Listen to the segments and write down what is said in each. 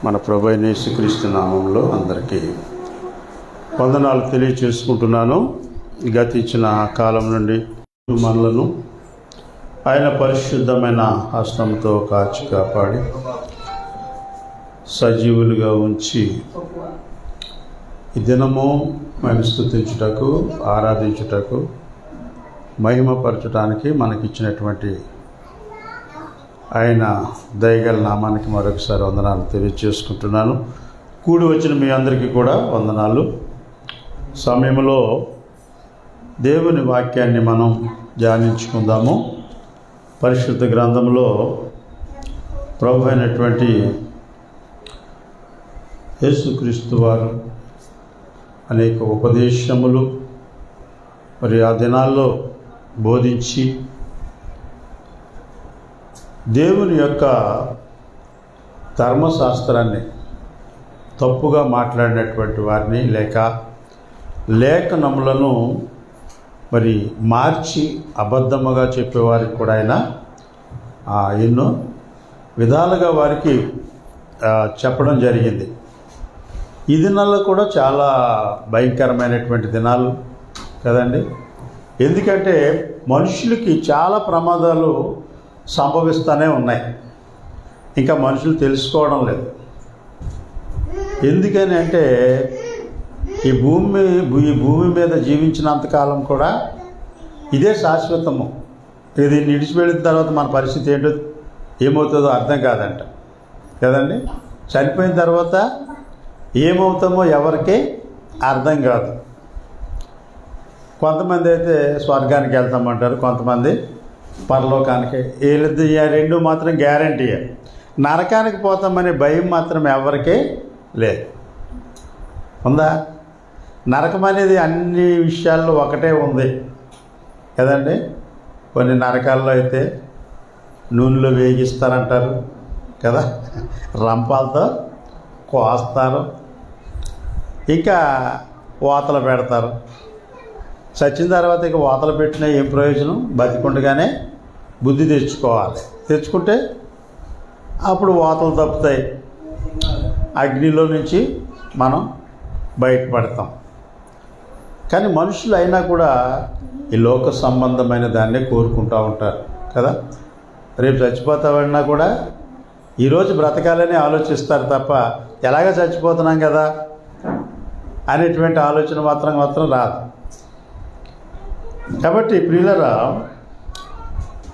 మన ప్రభు అయిన యేసుక్రీస్తు నామంలో అందరికీ వందనాలు తెలియచేసుకుంటున్నాను. గతించిన కాలం నుండి మనలను ఆయన పరిశుద్ధమైన హస్తంతో కాచి కాపాడి సజీవులుగా ఉంచి ఈ దినము మేము స్తుతించుటకు, ఆరాధించుటకు, మహిమపరచడానికి మనకిచ్చినటువంటి ఆయన దయగల నామానికి మరొకసారి వందనాలు తెలియజేసుకుంటున్నాను. కూడి వచ్చిన మీ అందరికీ కూడా వందనాలు. సమయంలో దేవుని వాక్యాన్ని మనం ధ్యానించుకుందాము. పరిశుద్ధ గ్రంథంలో ప్రభు అయినటువంటి యేసుక్రీస్తు వారు అనేక ఉపదేశములు మరి ఆ దినాల్లో బోధించి దేవుని యొక్క ధర్మశాస్త్రాన్ని తప్పుగా మాట్లాడినటువంటి వారిని లేఖనములను మరి మార్చి అబద్ధముగా చెప్పేవారికి కూడా ఆయన ఎన్నో విధాలుగా వారికి చెప్పడం జరిగింది. ఈ దినాల్లో కూడా చాలా భయంకరమైనటువంటి దినాలు కదండి. ఎందుకంటే మనుషులకి చాలా ప్రమాదాలు సంభవిస్తూనే ఉన్నాయి. ఇంకా మనుషులు తెలుసుకోవడం లేదు. ఎందుకని అంటే ఈ భూమి మీద జీవించినంతకాలం కూడా ఇదే శాశ్వతము. ఇది విడిచిపెట్టిన తర్వాత మన పరిస్థితి ఏంటో ఏమవుతుందో అర్థం కాదంట కదండి. చనిపోయిన తర్వాత ఏమవుతామో ఎవరికి అర్థం కాదు. కొంతమంది అయితే స్వర్గానికి వెళ్తామంటారు, కొంతమంది పరలోకానికి. వీళ్ళది రెండు మాత్రం గ్యారంటీ. నరకానికి పోతామనే భయం మాత్రం ఎవరికీ లేదు. ఉందా? నరకం అనేది అన్ని విషయాల్లో ఒకటే ఉంది కదండి. కొన్ని నరకాల్లో అయితే నూనెలో వేగిస్తారంటారు కదా, రంపాలతో కోస్తారు, ఇంకా వాతలు పెడతారు. చచ్చిన తర్వాత ఇక వాతలు పెట్టినా ఏం ప్రయోజనం? బతికుండగానే బుద్ధి తెచ్చుకోవాలి. తెచ్చుకుంటే అప్పుడు వాతలు తప్పుతాయి, అగ్నిలో నుంచి మనం బయటపడతాం. కానీ మనుషులు అయినా కూడా ఈ లోక సంబంధమైన దాన్నే కోరుకుంటూ ఉంటారు కదా. రేపు చచ్చిపోతామన్నా కూడా ఈరోజు బ్రతకాలని ఆలోచిస్తారు తప్ప ఎలాగ చచ్చిపోతున్నాం కదా అనేటువంటి ఆలోచన మాత్రం రాదు. కాబట్టి ప్రియులారా,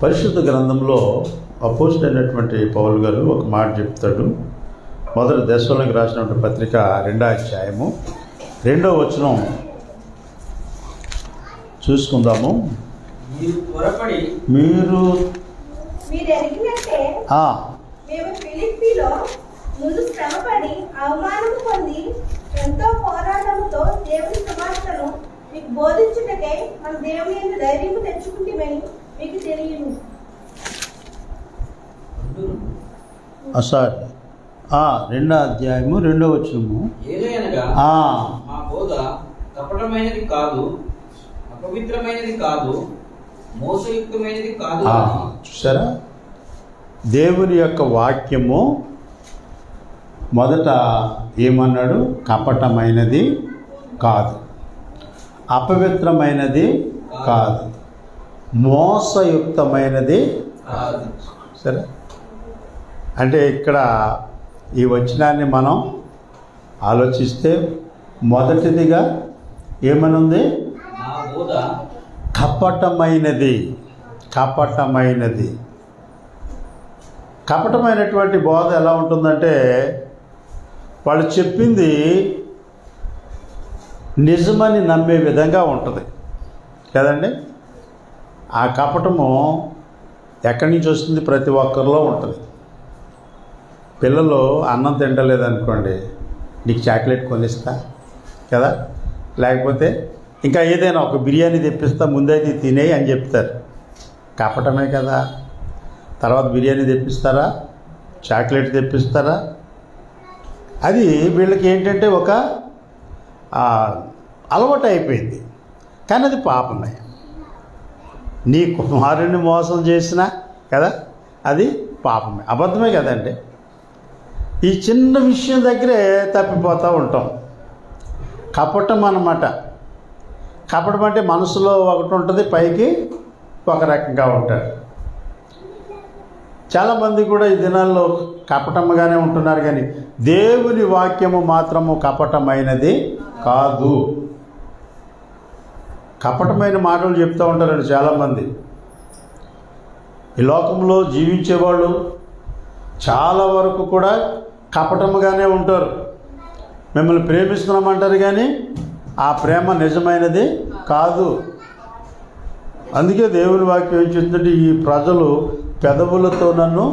పరిశుద్ధ గ్రంథంలో అపోస్తలుడైనటువంటి పౌలు గారు ఒక మాట చెప్తాడు. మొదటి దశలోకి రాసినటువంటి పత్రిక 2వ అధ్యాయము 2వ వచనం చూసుకుందాము. మీరు ముందు శ్రమపడి అవమానం పొంది ఎంతో పోరాటంతో దేవుని సువార్తను మీకు బోధించుటకై మన దేవుని యందు ధైర్యము తెచ్చుకుంటేమని మీకు తెలియను. సార్ 2వ అధ్యాయము 2వ వచనము. ఏలయనగా మా బోధ కపటమైనది కాదు, అపవిత్రమైనది కాదు, మోసయుక్తమైనది కాదు. చూసారా? దేవుని యొక్క వాక్యము మొదట ఏమన్నాడు? కపటమైనది కాదు, అపవిత్రమైనది కాదు, మోసయుక్తమైనది కాదు. సరే, అంటే ఇక్కడ ఈ వచనాన్ని మనం ఆలోచిస్తే మొదటిదిగా ఏమనుంది? కపటమైనది. కపటమైనటువంటి బోధ ఎలా ఉంటుందంటే వాళ్ళు చెప్పింది నిజమని నమ్మే విధంగా ఉంటుంది కదండి. ఆ కపటము ఎక్కడి నుంచి వస్తుంది? ప్రతి ఒక్కరిలో ఉంటుంది. పిల్లలు అన్నం తింటలేదనుకోండి, నీకు చాక్లెట్ కొనిస్తా కదా, లేకపోతే ఇంకా ఏదైనా ఒక బిర్యానీ తెప్పిస్తా, ముందైతే తినేయి అని చెప్తారు. కపటమే కదా. తర్వాత బిర్యానీ తెప్పిస్తారా, చాక్లెట్ తెప్పిస్తారా? అది వీళ్ళకి ఏంటంటే ఒక అలవాటు అయిపోయింది. కానీ అది పాపమే. నీ కుమారుని మోసం చేసినా కదా, అది పాపమే, అబద్ధమే కదండి. ఈ చిన్న విషయం దగ్గరే తప్పిపోతూ ఉంటాం. కపటం అన్నమాట. కపటం అంటే మనసులో ఒకటి ఉంటుంది, పైకి ఒక రకంగా ఉంటారు. చాలామంది కూడా ఈ దినాల్లో కపటముగానే ఉంటున్నారు, కానీ దేవుని వాక్యము మాత్రము కపటమైనది కాదు. కపటమైన మాటలు చెప్తూ ఉంటారండి చాలామంది. ఈ లోకంలో జీవించేవాళ్ళు చాలా వరకు కూడా కపటముగానే ఉంటారు. మిమ్మల్ని ప్రేమిస్తున్నామంటారు, కానీ ఆ ప్రేమ నిజమైనది కాదు. అందుకే దేవుని వాక్యం ఏం చెప్తుందంటే, ఈ ప్రజలు పెదవులతో నన్ను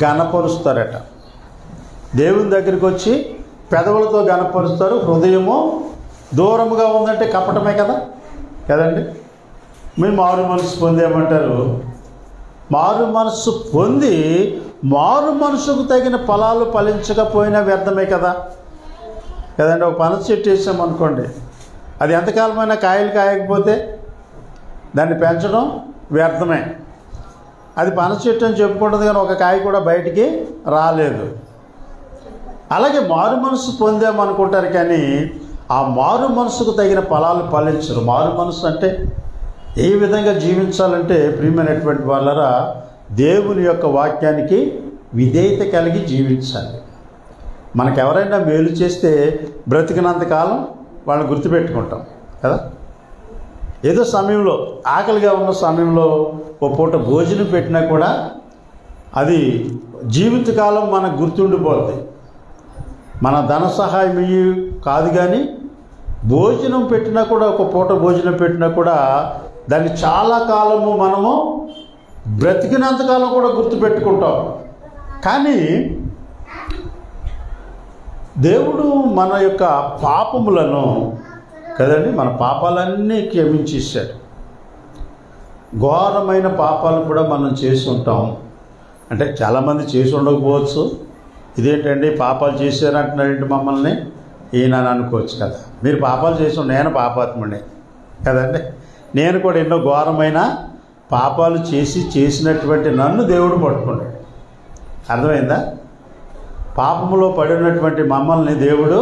ఘనపరుస్తారట. దేవుని దగ్గరికి వచ్చి పెదవులతో ఘనపరుస్తారు, హృదయము దూరముగా ఉందంటే కపటమే కదండి. మేము మారు మనసు పొందేమంటారు. మారు మనసు పొంది మారు మనసుకు తగిన ఫలాలు ఫలించకపోయినా వ్యర్థమే కదండి. ఒక పనస చెట్టు వేసామనుకోండి, అది ఎంతకాలమైనా కాయలు కాయకపోతే దాన్ని పెంచడం వ్యర్థమే. అది పనస చెట్టు అని చెప్పుకుంటుంది, కానీ ఒక కాయ కూడా బయటికి రాలేదు. అలాగే మారు మనసు పొందామనుకుంటారు, కానీ ఆ మారు మనసుకు తగిన ఫలాలు ఫలించరు. మారు మనసు అంటే ఏ విధంగా జీవించాలంటే, ప్రియమైనటువంటి వాళ్ళరా, దేవుని యొక్క వాక్యానికి విధేయత కలిగి జీవించాలి. మనకెవరైనా మేలు చేస్తే బ్రతికినంతకాలం వాళ్ళని గుర్తుపెట్టుకుంటాం కదా. ఏదో సమయంలో ఆకలిగా ఉన్న సమయంలో ఓ పూట భోజనం పెట్టినా కూడా అది జీవితకాలం మనకు గుర్తుండిపోతుంది. మన ధన సహాయం ఇవి కాదు, కానీ భోజనం పెట్టినా కూడా, ఒక పూట భోజనం పెట్టినా కూడా దాన్ని చాలా కాలము మనము బ్రతికినంతకాలం కూడా గుర్తుపెట్టుకుంటాం. కానీ దేవుడు మన యొక్క పాపములను కదండి, మన పాపాలన్నీ క్షమించేశాడు. ఘోరమైన పాపాలు కూడా మనం చేసి ఉంటాం. అంటే చాలామంది చేసి ఉండకపోవచ్చు. ఇదేంటండి పాపాలు చేశారంటున్నారంటే మమ్మల్ని ఈయన అనుకోవచ్చు కదా. మీరు పాపాలు చేసి, నేను పాపాత్ముడే కదండి. నేను కూడా ఎన్నో ఘోరమైన పాపాలు చేసినటువంటి నన్ను దేవుడు పట్టుకున్నాడు. అర్థమైందా? పాపములో పడినటువంటి మమ్మల్ని దేవుడు,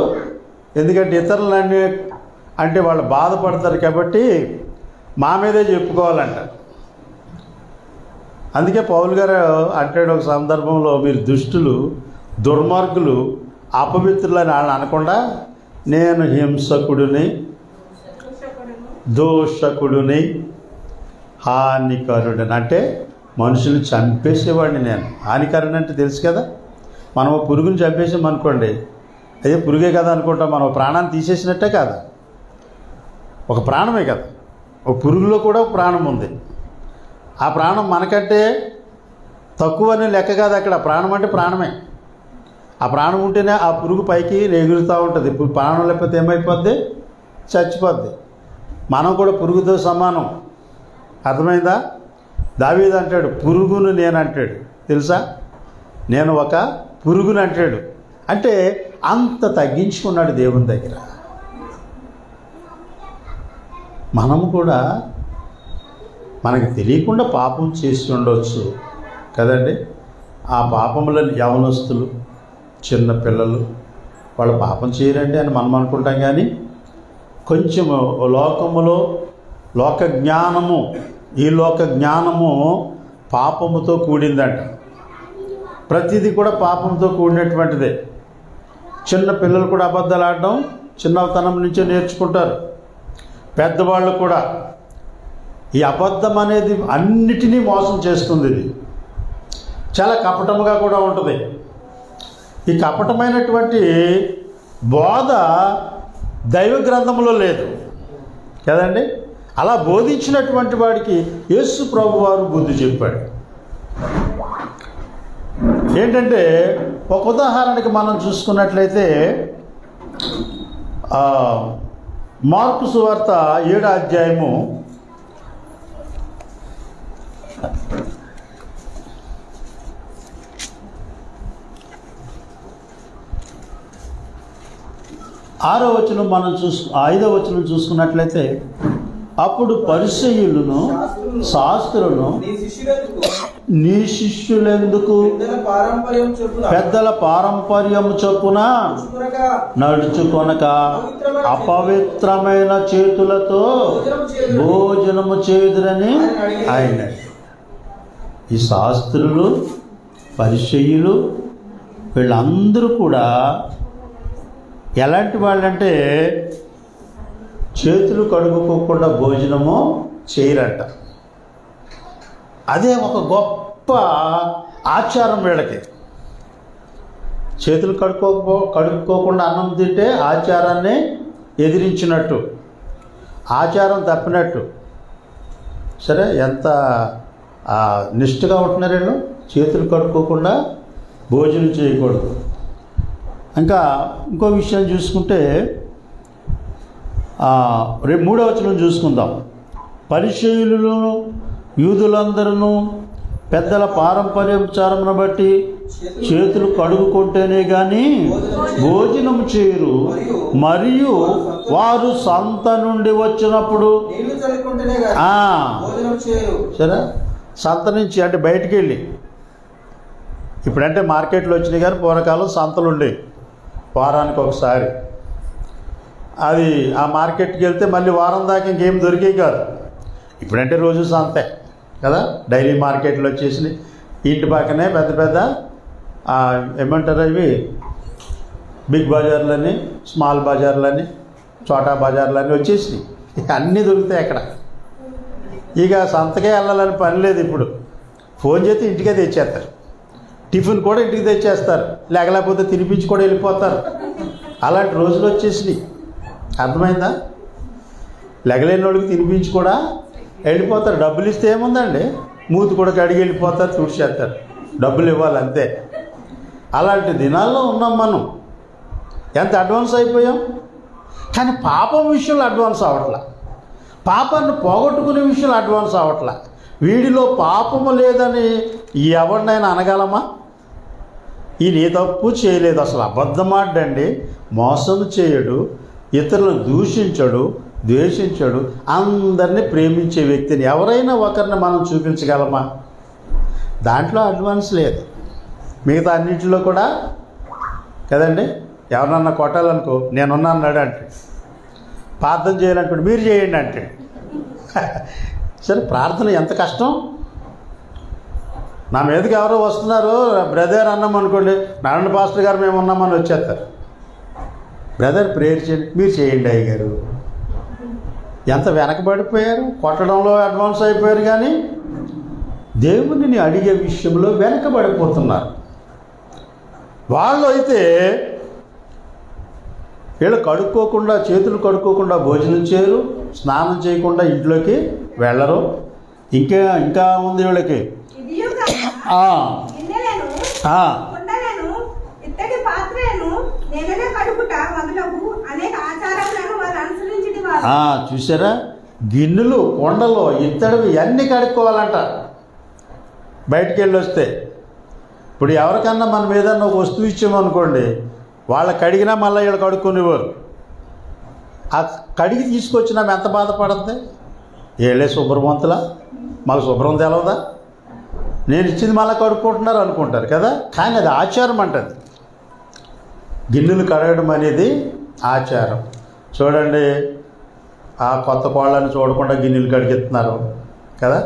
ఎందుకంటే ఇతరులన్నీ అంటే వాళ్ళు బాధపడతారు కాబట్టి మా మీదే చెప్పుకోవాలంట. అందుకే పౌలు గారు అంటాడు ఒక సందర్భంలో, మీరు దుష్టులు, దుర్మార్గులు, అపవిత్రులని వాళ్ళని అనకుండా, నేను హింసకుడిని, దోషకుడిని, హానికరుడిని, అంటే మనుషులు చంపేసేవాడిని నేను. హానికరుని అంటే తెలుసు కదా. మనం పురుగుని చంపేసామనుకోండి, అదే పురుగే కదా అనుకుంటాం. మనం ప్రాణాన్ని తీసేసినట్టే కాదు, ఒక ప్రాణమే కదా. ఒక పురుగులో కూడా ప్రాణం ఉంది. ఆ ప్రాణం మనకంటే తక్కువనే లెక్క కాదు. అక్కడ ప్రాణం అంటే ప్రాణమే. ఆ ప్రాణం ఉంటేనే ఆ పురుగు పైకి ఎగురుతూ ఉంటుంది. ఇప్పుడు ప్రాణం లేకపోతే ఏమైపోద్ది? చచ్చిపోద్ది. మనం కూడా పురుగుతో సమానం. అర్థమైందా? దావీదు అంటాడు, పురుగును నేను అంటాడు. తెలుసా? నేను ఒక పురుగుని అంటాడు. అంటే అంత తగ్గించుకున్నాడు దేవుని దగ్గర. మనము కూడా మనకి తెలియకుండా పాపం చేసి ఉండవచ్చు కదండి. ఆ పాపములను యవనస్తులు, చిన్న పిల్లలు వాళ్ళు పాపం చేయరండి అని మనం అనుకుంటాం, కానీ కొంచెం లోకములో లోక జ్ఞానము, ఈ లోక జ్ఞానము పాపముతో కూడిందంట. ప్రతిదీ కూడా పాపంతో కూడినటువంటిదే. చిన్న పిల్లలు కూడా అబద్ధాలు ఆడడం చిన్నతనం నుంచే నేర్చుకుంటారు. పెద్దవాళ్ళు కూడా ఈ అబద్ధం అనేది అన్నిటినీ మోసం చేస్తుంది. ఇది చాలా కపటముగా కూడా ఉంటుంది. ఈ కపటమైనటువంటి బోధ దైవ గ్రంథంలో లేదు కదండి. అలా బోధించినటువంటి వాడికి యేసు ప్రభు వారు బుద్ధి చెప్పాడు. ఏంటంటే ఒక ఉదాహరణకి మనం చూసుకున్నట్లయితే మార్కు సువార్త 7వ అధ్యాయము 6వ వచనం మనం 5వ వచనం చూసుకున్నట్లయితే, అప్పుడు పరిసయ్యులను శాస్త్రులను నీ శిష్యులెందుకు పెద్దల పారంపర్యం చొప్పున నడుచుకొనక అపవిత్రమైన చేతులతో భోజనము చేదురని ఆయన. ఈ శాస్త్రులు, పరిసయ్యులు వీళ్ళందరూ కూడా ఎలాంటి వాళ్ళంటే చేతులు కడుక్కోకుండా భోజనము చేయరంట. అదే ఒక గొప్ప ఆచారం వీళ్ళకి. చేతులు కడుక్కోకుండా అన్నం తింటే ఆచారాన్ని ఎదిరించినట్టు, ఆచారం తప్పినట్టు. సరే, ఎంత నిష్ఠగా ఉంటున్నారు వీళ్ళు. చేతులు కడుక్కోకుండా భోజనం చేయకూడదు. ఇంకా ఇంకో విషయం చూసుకుంటే రేపు 3వ వచనం చూసుకుందాం. పరిసయ్యులను యూదులందరూ పెద్దల పారంపర్యాచారమును బట్టి చేతులు కడుగుకుంటేనే కానీ భోజనం చేయరు, మరియు వారు సంత నుండి వచ్చినప్పుడు సరే, సంత నుంచి అంటే బయటికి వెళ్ళి, ఇప్పుడంటే మార్కెట్లో వచ్చినాయి కానీ పూర్వకాలం సంతలు ఉండేవి వారానికి ఒకసారి. అది ఆ మార్కెట్కి వెళ్తే మళ్ళీ వారం దాకా ఇంకేం దొరికేవి కాదు. ఇప్పుడంటే రోజు సంతే కదా, డైలీ మార్కెట్లు వచ్చేసి ఇంటి పక్కనే పెద్ద పెద్ద ఏమంటారు ఇవి బిగ్ బజార్లని, స్మాల్ బజార్లని, చోటా బజార్లని వచ్చేసి అన్నీ దొరుకుతాయి అక్కడ. ఇక సంతకే వెళ్ళాలని పని లేదు. ఇప్పుడు ఫోన్ చేస్తే ఇంటికే తెచ్చేస్తారు. టిఫిన్ కూడా ఇంటికి తెచ్చేస్తారు, లేకపోతే తినిపించి కూడా వెళ్ళిపోతారు. అలాంటి రోజులు వచ్చేసినాయి. అర్థమైందా? లెగలేని వాళ్ళకి తినిపించి కూడా వెళ్ళిపోతారు. డబ్బులు ఇస్తే ఏముందండి, మూతి కూడా కడిగి వెళ్ళిపోతారు, తుడిచేస్తారు. డబ్బులు ఇవ్వాలి అంతే. అలాంటి దినాల్లో ఉన్నాం మనం. ఎంత అడ్వాన్స్ అయిపోయాం. కానీ పాపం విషయంలో అడ్వాన్స్ అవ్వట్లా, పాపాన్ని పోగొట్టుకునే విషయంలో అడ్వాన్స్ అవ్వట్లా. వీడిలో పాపము లేదని ఎవరినైనా అనగలమా? ఈయన ఏ తప్పు చేయలేదు, అసలు అబద్ధమాడండి, మోసం చేయడు, ఇతరులను దూషించడు, ద్వేషించడు, అందరినీ ప్రేమించే వ్యక్తిని ఎవరైనా ఒకరిని మనం చూపించగలమా? దాంట్లో అడ్వాన్స్ లేదు. మిగతా అన్నింటిలో కూడా కదండి. ఎవరన్నా కొట్టాలనుకో, నేనున్నా అన్నాడు అంటే, ప్రార్థన చేయాలనుకోండి మీరు చేయండి అంటే. సరే, ప్రార్థన ఎంత కష్టం. నా మీదకి ఎవరో వస్తున్నారు, బ్రదర్ అన్నాం అనుకోండి, నారాయణ పాస్టర్ గారు మేము ఉన్నామని వచ్చేస్తారు. బ్రదర్ ప్రేయర్ చేయండి, మీరు చేయండి అయ్యగారు. ఎంత వెనకబడిపోయారు, కొట్టడంలో అడ్వాన్స్ అయిపోయారు, కానీ దేవునిని అడిగే విషయంలో వెనకబడిపోతున్నారు. వాళ్ళు అయితే వీళ్ళు కడుక్కోకుండా, చేతులు కడుక్కోకుండా భోజనం చేయరు, స్నానం చేయకుండా ఇంట్లోకి వెళ్ళరు. ఇంకా ఉంది వీళ్ళకి. చూసారా, గిన్నెలు, కొండలు, ఇత్తడివి అన్నీ కడుక్కోవాలంట బయటికి వెళ్ళి వస్తే. ఇప్పుడు ఎవరికన్నా మనం ఏదన్నా ఒక వస్తువు ఇచ్చామనుకోండి, వాళ్ళకి కడిగినా మళ్ళీ వీళ్ళు కడుక్కునేవారు. ఆ కడిగి తీసుకొచ్చినా ఎంత బాధపడుతుంది. ఏళ్ళే శుభ్రవంతులా, మాకు శుభ్రం తెలవదా, నేను ఇచ్చింది మళ్ళీ కడుక్కుంటున్నారు అనుకుంటారు కదా. కానీ అది ఆచారం అంటది. గిన్నెలు కడగడం అనేది ఆచారం. చూడండి, ఆ కొత్త కోళ్ళని చూడకుండా గిన్నెలు కడిగిస్తున్నారు కదా.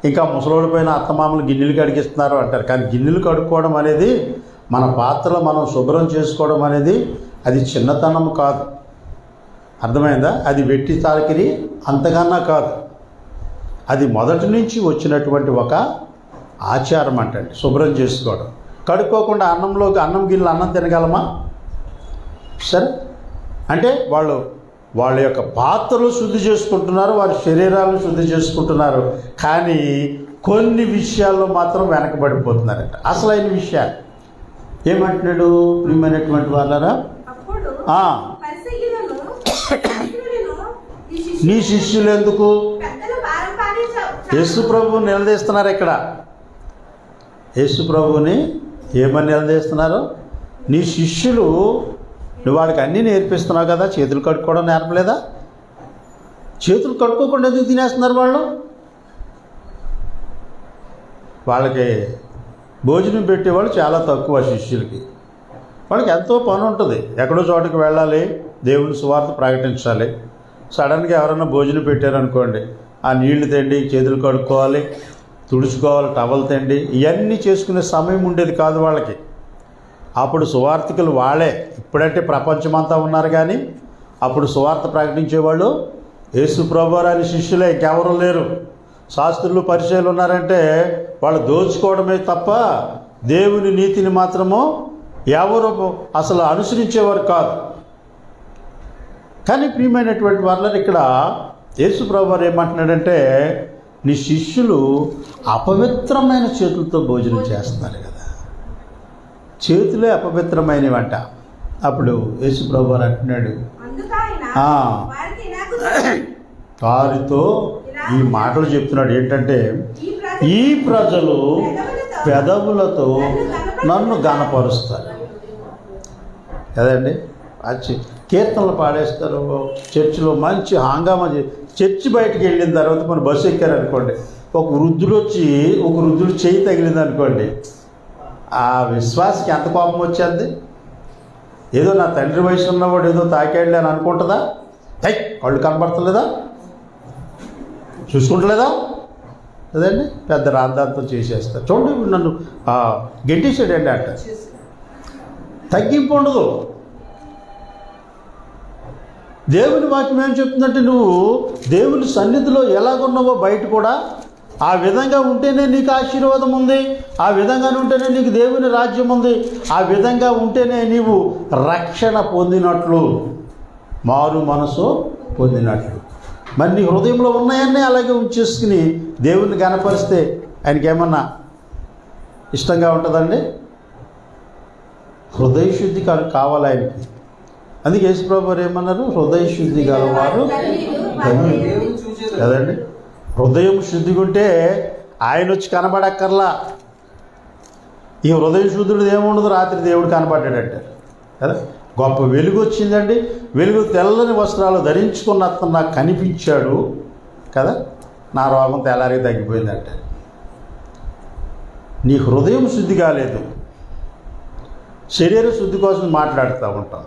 ఇంకా ముసలోడిపోయిన అత్తమామలు గిన్నెలు కడిగిస్తున్నారు అంటారు. కానీ గిన్నెలు కడుక్కోవడం అనేది, మన పాత్రలు మనం శుభ్రం చేసుకోవడం అనేది అది చిన్నతనం కాదు. అర్థమైందా? అది వెట్టి తాకిరి అంతకన్నా కాదు. అది మొదటి నుంచి వచ్చినటువంటి ఒక ఆచారం అంటండి, శుభ్రం చేసుకోవడం. కడుక్కోకుండా అన్నం గిన్నెలు అన్నం తినగలమా? సరే, అంటే వాళ్ళ యొక్క పాత్రలు శుద్ధి చేసుకుంటున్నారు, వారి శరీరాలను శుద్ధి చేసుకుంటున్నారు. కానీ కొన్ని విషయాల్లో మాత్రం వెనకబడిపోతున్నారట. అసలైన విషయాలు ఏమంటున్నాడు? ప్రియమైనటువంటి వాళ్ళరా, నీ శిష్యులు ఎందుకు యేసు ప్రభువు నిలదీస్తున్నారు. ఇక్కడ యేసు ప్రభువుని ఏమని నిలదీస్తున్నారు? నీ శిష్యులు, నువ్వు వాడికి అన్నీ నేర్పిస్తున్నావు కదా, చేతులు కడుక్కోవడం నేర్పలేదా? చేతులు కడుక్కోకుండా ఎందుకు తినేస్తున్నారు వాళ్ళు? వాళ్ళకి భోజనం పెట్టేవాళ్ళు చాలా తక్కువ శిష్యులకి. వాళ్ళకి ఎంతో పని ఉంటుంది, ఎక్కడో చోటుకి వెళ్ళాలి, దేవుని సువార్త ప్రకటించాలి. సడన్గా ఎవరైనా భోజనం పెట్టారనుకోండి, ఆ నీళ్లు తెండి, చేతులు కడుక్కోవాలి, తుడుచుకోవాలి, టవల్ తెండి, ఇవన్నీ చేసుకునే సమయం ఉండేది కాదు వాళ్ళకి. అప్పుడు సువార్థికులు వాళ్ళే. ఇప్పుడంటే ప్రపంచమంతా ఉన్నారు, కానీ అప్పుడు సువార్త ప్రకటించేవాళ్ళు యేసు ప్రభువారి శిష్యులే, ఇంకెవరూ లేరు. శాస్త్రులు పరిచయాలు ఉన్నారంటే వాళ్ళు దోచుకోవడమే తప్ప దేవుని నీతిని మాత్రము ఎవరు అసలు అనుసరించేవారు కాదు. కానీ ప్రియమైనటువంటి వాళ్ళని ఇక్కడ యేసు ప్రభువారు ఏమంటున్నాడంటే, నీ శిష్యులు అపవిత్రమైన చేతులతో భోజనం చేస్తున్నారు కదా, చేతులే అపవిత్రమైనవంట. అప్పుడు యేసు ప్రభువారు అంటున్నాడు, వారితో ఈ మాటలు చెప్తున్నాడు. ఏంటంటే, ఈ ప్రజలు పెదవులతో నన్ను గణపరుస్తారు కదండి. కీర్తనలు పాడేస్తారు, చర్చిలో మంచి హంగామా. చర్చి బయటికి వెళ్ళిన తర్వాత మనం బస్సు ఎక్కారనుకోండి, ఒక వృద్ధుడు చేయి తగిలింది అనుకోండి, ఆ విశ్వాసకి ఎంత కోపం వచ్చేది. ఏదో నా తండ్రి వయసు ఉన్నవాడు ఏదో తాకాడులే అని అనుకుంటుందా? వాళ్ళు కనబడతలేదా, చూసుకుంటలేదా కదండి. పెద్ద రాద్ధాంతం చేసేస్తారు. చూడండి, నన్ను గెంటేసాడండి అంట. తగ్గింపు ఉండదు. దేవుని వాక్యం ఏం చెప్తుందంటే, నువ్వు దేవుని సన్నిధిలో ఎలాగున్నావో బయట కూడా ఆ విధంగా ఉంటేనే నీకు ఆశీర్వాదం ఉంది, ఆ విధంగా ఉంటేనే నీకు దేవుని రాజ్యం ఉంది, ఆ విధంగా ఉంటేనే నీవు రక్షణ పొందినట్లు, మారు మనసు పొందినట్లు. మరి నీ హృదయంలో ఉన్నాయన్నీ అలాగే ఉంచేసుకుని దేవుని గణపరిస్తే ఆయనకి ఏమన్నా ఇష్టంగా ఉంటుందండి? హృదయ శుద్ధి కావాలి ఆయనకి. అందుకే యేసుప్రభు వారు ఏమన్నారు? హృదయ శుద్ధి గలవారు కదండి. హృదయం శుద్ధిగా ఉంటే ఆయన వచ్చి కనబడక్కర్లా. ఈ హృదయ శుద్ధుడు ఏముండదు, రాత్రి దేవుడు కనబడ్డాడంటారు కదా. గొప్ప వెలుగు వచ్చిందండి, వెలుగు తెల్లని వస్త్రాలు ధరించుకున్న అతను నాకు కనిపించాడు కదా, నా రోగం తెల్లారికి తగ్గిపోయిందంట. నీ హృదయం శుద్ధి కాలేదు, శరీర శుద్ధి కోసం మాట్లాడుతూ ఉంటాం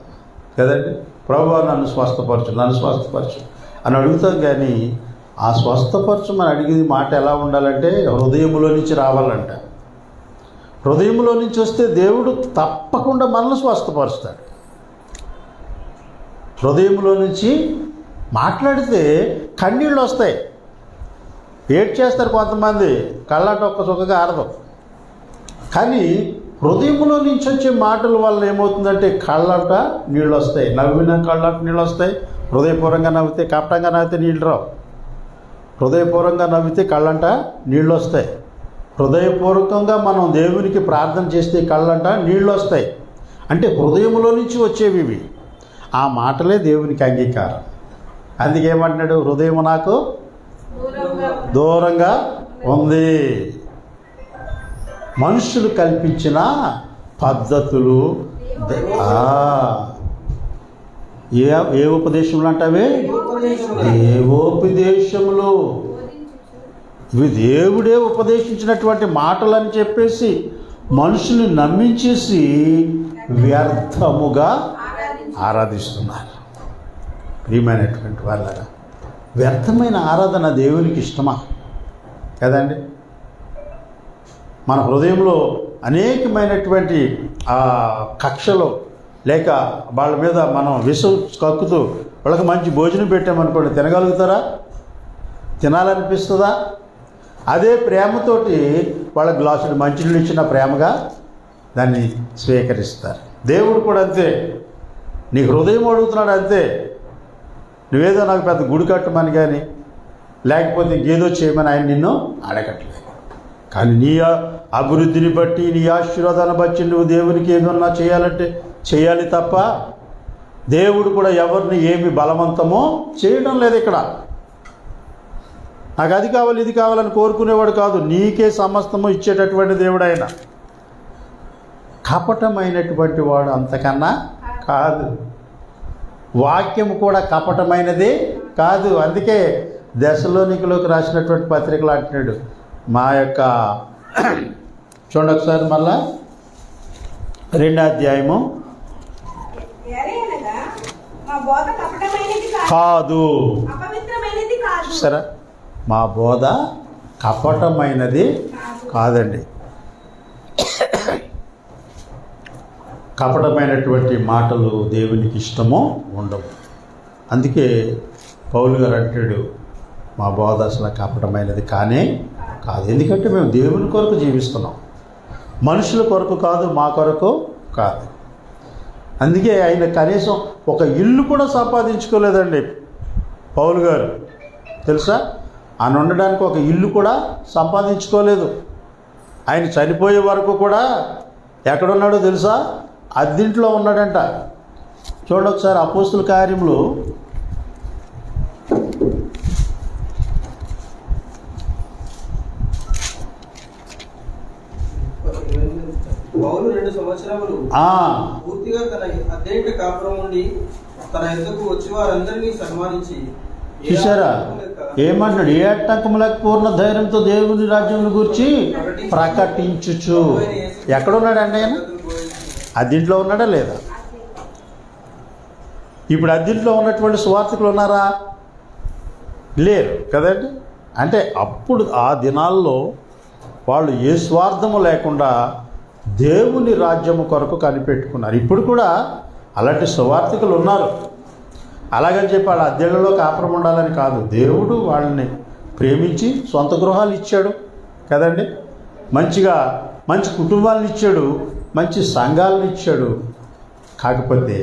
కదండి. ప్రభువా నన్ను స్వస్థపరచు అని అడుగుతాం, కానీ ఆ స్వస్థపరచమని అడిగేది మాట ఎలా ఉండాలంటే హృదయంలో నుంచి రావాలంట. హృదయంలో నుంచి వస్తే దేవుడు తప్పకుండా మనల్ని స్వస్థపరుస్తాడు. హృదయంలో నుంచి మాట్లాడితే కన్నీళ్ళు వస్తాయి, ఏడ్ చేస్తారు కొంతమంది, కళ్ళాట ఒక్క చొక్కగా ఆడదు. కానీ హృదయంలో నుంచి వచ్చే మాటల వల్ల ఏమవుతుందంటే కళ్ళాట నీళ్ళు వస్తాయి. నవ్విన కళ్ళాట నీళ్ళు వస్తాయి. హృదయపూర్వంగా నవ్వితే, కపటంగా నవ్వితే నీళ్ళు రావు. హృదయపూర్వకంగా నవ్వితే కళ్ళంట నీళ్ళు వస్తాయి. హృదయపూర్వకంగా మనం దేవునికి ప్రార్థన చేస్తే కళ్ళంట నీళ్ళు వస్తాయి. అంటే హృదయంలో నుంచి వచ్చేవి ఇవి. ఆ మాటలే దేవునికి అంగీకారం. అందుకేమంటున్నాడు? హృదయం నాకు దూరంగా ఉంది. మనుషులు కల్పించిన పద్ధతులు, ఏ ఉపదేశములు అంటావే? దేవోపదేశములు. ఇవి దేవుడే ఉపదేశించినటువంటి మాటలని చెప్పేసి మనుషుల్ని నమ్మించేసి వ్యర్థముగా ఆరాధిస్తున్నారు. ప్రియమైనటువంటి వాళ్ళరా, వ్యర్థమైన ఆరాధన దేవునికి ఇష్టమా? కదండి. మన హృదయంలో అనేకమైనటువంటి కక్షలు లేక వాళ్ళ మీద మనం విషం కక్కుతూ వాళ్ళకి మంచి భోజనం పెట్టామనుకోండి, తినగలుగుతారా? తినాలనిపిస్తుందా? అదే ప్రేమతోటి వాళ్ళ గ్లాసులు మంచినీళ్ళు ఇచ్చిన ప్రేమగా దాన్ని స్వీకరిస్తారు. దేవుడు కూడా అంతే. నీ హృదయం అడుగుతున్నాడు అంతే. నువ్వేదో నాకు పెద్ద గుడి కట్టమని కానీ లేకపోతే ఇంకేదో చేయమని ఆయన నిన్ను అడగట్లేదు. కానీ నీ అభివృద్ధిని బట్టి, నీ ఆశీర్వాదాన్ని బట్టి నువ్వు దేవునికి ఏదన్నా చేయాలంటే చేయాలి తప్ప దేవుడు కూడా ఎవరిని ఏమి బలవంతమో చేయడం లేదు. ఇక్కడ నాకు అది కావాలి ఇది కావాలని కోరుకునేవాడు కాదు, నీకే సమస్తము ఇచ్చేటటువంటి దేవుడు ఆయన. కపటమైనటువంటి వాడు అంతకన్నా కాదు. వాక్యం కూడా కపటమైనది కాదు. అందుకే దశలోనికలోకి రాసినటువంటి పత్రికలు అంటున్నాడు, మా యొక్క చూడండి ఒకసారి మళ్ళా 2వ అధ్యాయము. ఎలయనగా మా బోధ కపటమైనది కాదు. అపవిత్రమైనది కాదు. సరే, మా బోధ కపటమైనది కాదండి. కపటమైనటువంటి మాటలు దేవునికి ఇష్టమో ఉండవు. అందుకే పౌలు గారు అంటాడు, మా బోధ అసలు కపటమైనది కానే కాదు. ఎందుకంటే మేము దేవుని కొరకు జీవిస్తున్నాం, మనుషుల కొరకు కాదు, మా కొరకు కాదు. అందుకే ఆయన కనీసం ఒక ఇల్లు కూడా సంపాదించుకోలేదండి పౌలు గారు. తెలుసా, ఆయన ఉండడానికి ఒక ఇల్లు కూడా సంపాదించుకోలేదు. ఆయన చనిపోయే వరకు కూడా ఎక్కడున్నాడో తెలుసా? అద్దింట్లో ఉన్నాడంట. చూడండి ఒకసారి అపోస్తుల కార్యములు 2 సంవత్సరములు పూర్తిగా తన అద్దెంట కాపురం ఉండి తన యొద్దకు వచ్చి వారందరినీ సన్మానించి, చూసారా ఏమంటున్నాడు? ఏ ఆటంకములకు పూర్ణ ధైర్యంతో దేవుని రాజ్యమును గురించి ప్రకటించుచు. ఎక్కడున్నాడండి ఆయన? అద్దింట్లో ఉన్నాడా లేదా? ఇప్పుడు అద్దింట్లో ఉన్నటువంటి సువార్థికులు ఉన్నారా? లేరు కదండి. అంటే అప్పుడు ఆ దినాల్లో వాళ్ళు ఏ స్వార్థము లేకుండా దేవుని రాజ్యము కొరకు కనిపెట్టుకున్నారు. ఇప్పుడు కూడా అలాంటి సువార్థికులు ఉన్నారు. అలాగని చెప్పి వాళ్ళ అద్దెలలో కాపురం ఉండాలని కాదు. దేవుడు వాళ్ళని ప్రేమించి సొంత గృహాలు ఇచ్చాడు కదండి. మంచి కుటుంబాలను ఇచ్చాడు, మంచి సంఘాలను ఇచ్చాడు. కాకపోతే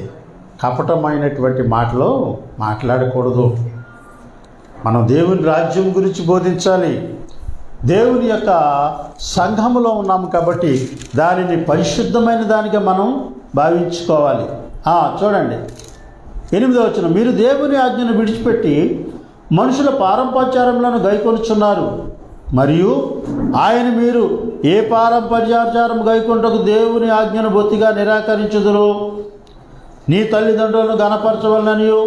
కపటమైనటువంటి మాటలు మాట్లాడకూడదు. మనం దేవుని రాజ్యం గురించి బోధించాలి. దేవుని యొక్క సంఘములో ఉన్నాము కాబట్టి దానిని పరిశుద్ధమైన దానిగా మనం భావించుకోవాలి. చూడండి 8వ వచనం, మీరు దేవుని ఆజ్ఞను విడిచిపెట్టి మనుషుల పారంపర్యాచారములను గైకొనుచున్నారు, మరియు ఆయన మీరు ఏ పారంపర్యాచారం గైకొనుటకు దేవుని ఆజ్ఞను బొత్తిగా నిరాకరించుదురు. నీ తల్లిదండ్రులను గణపరచవలననియు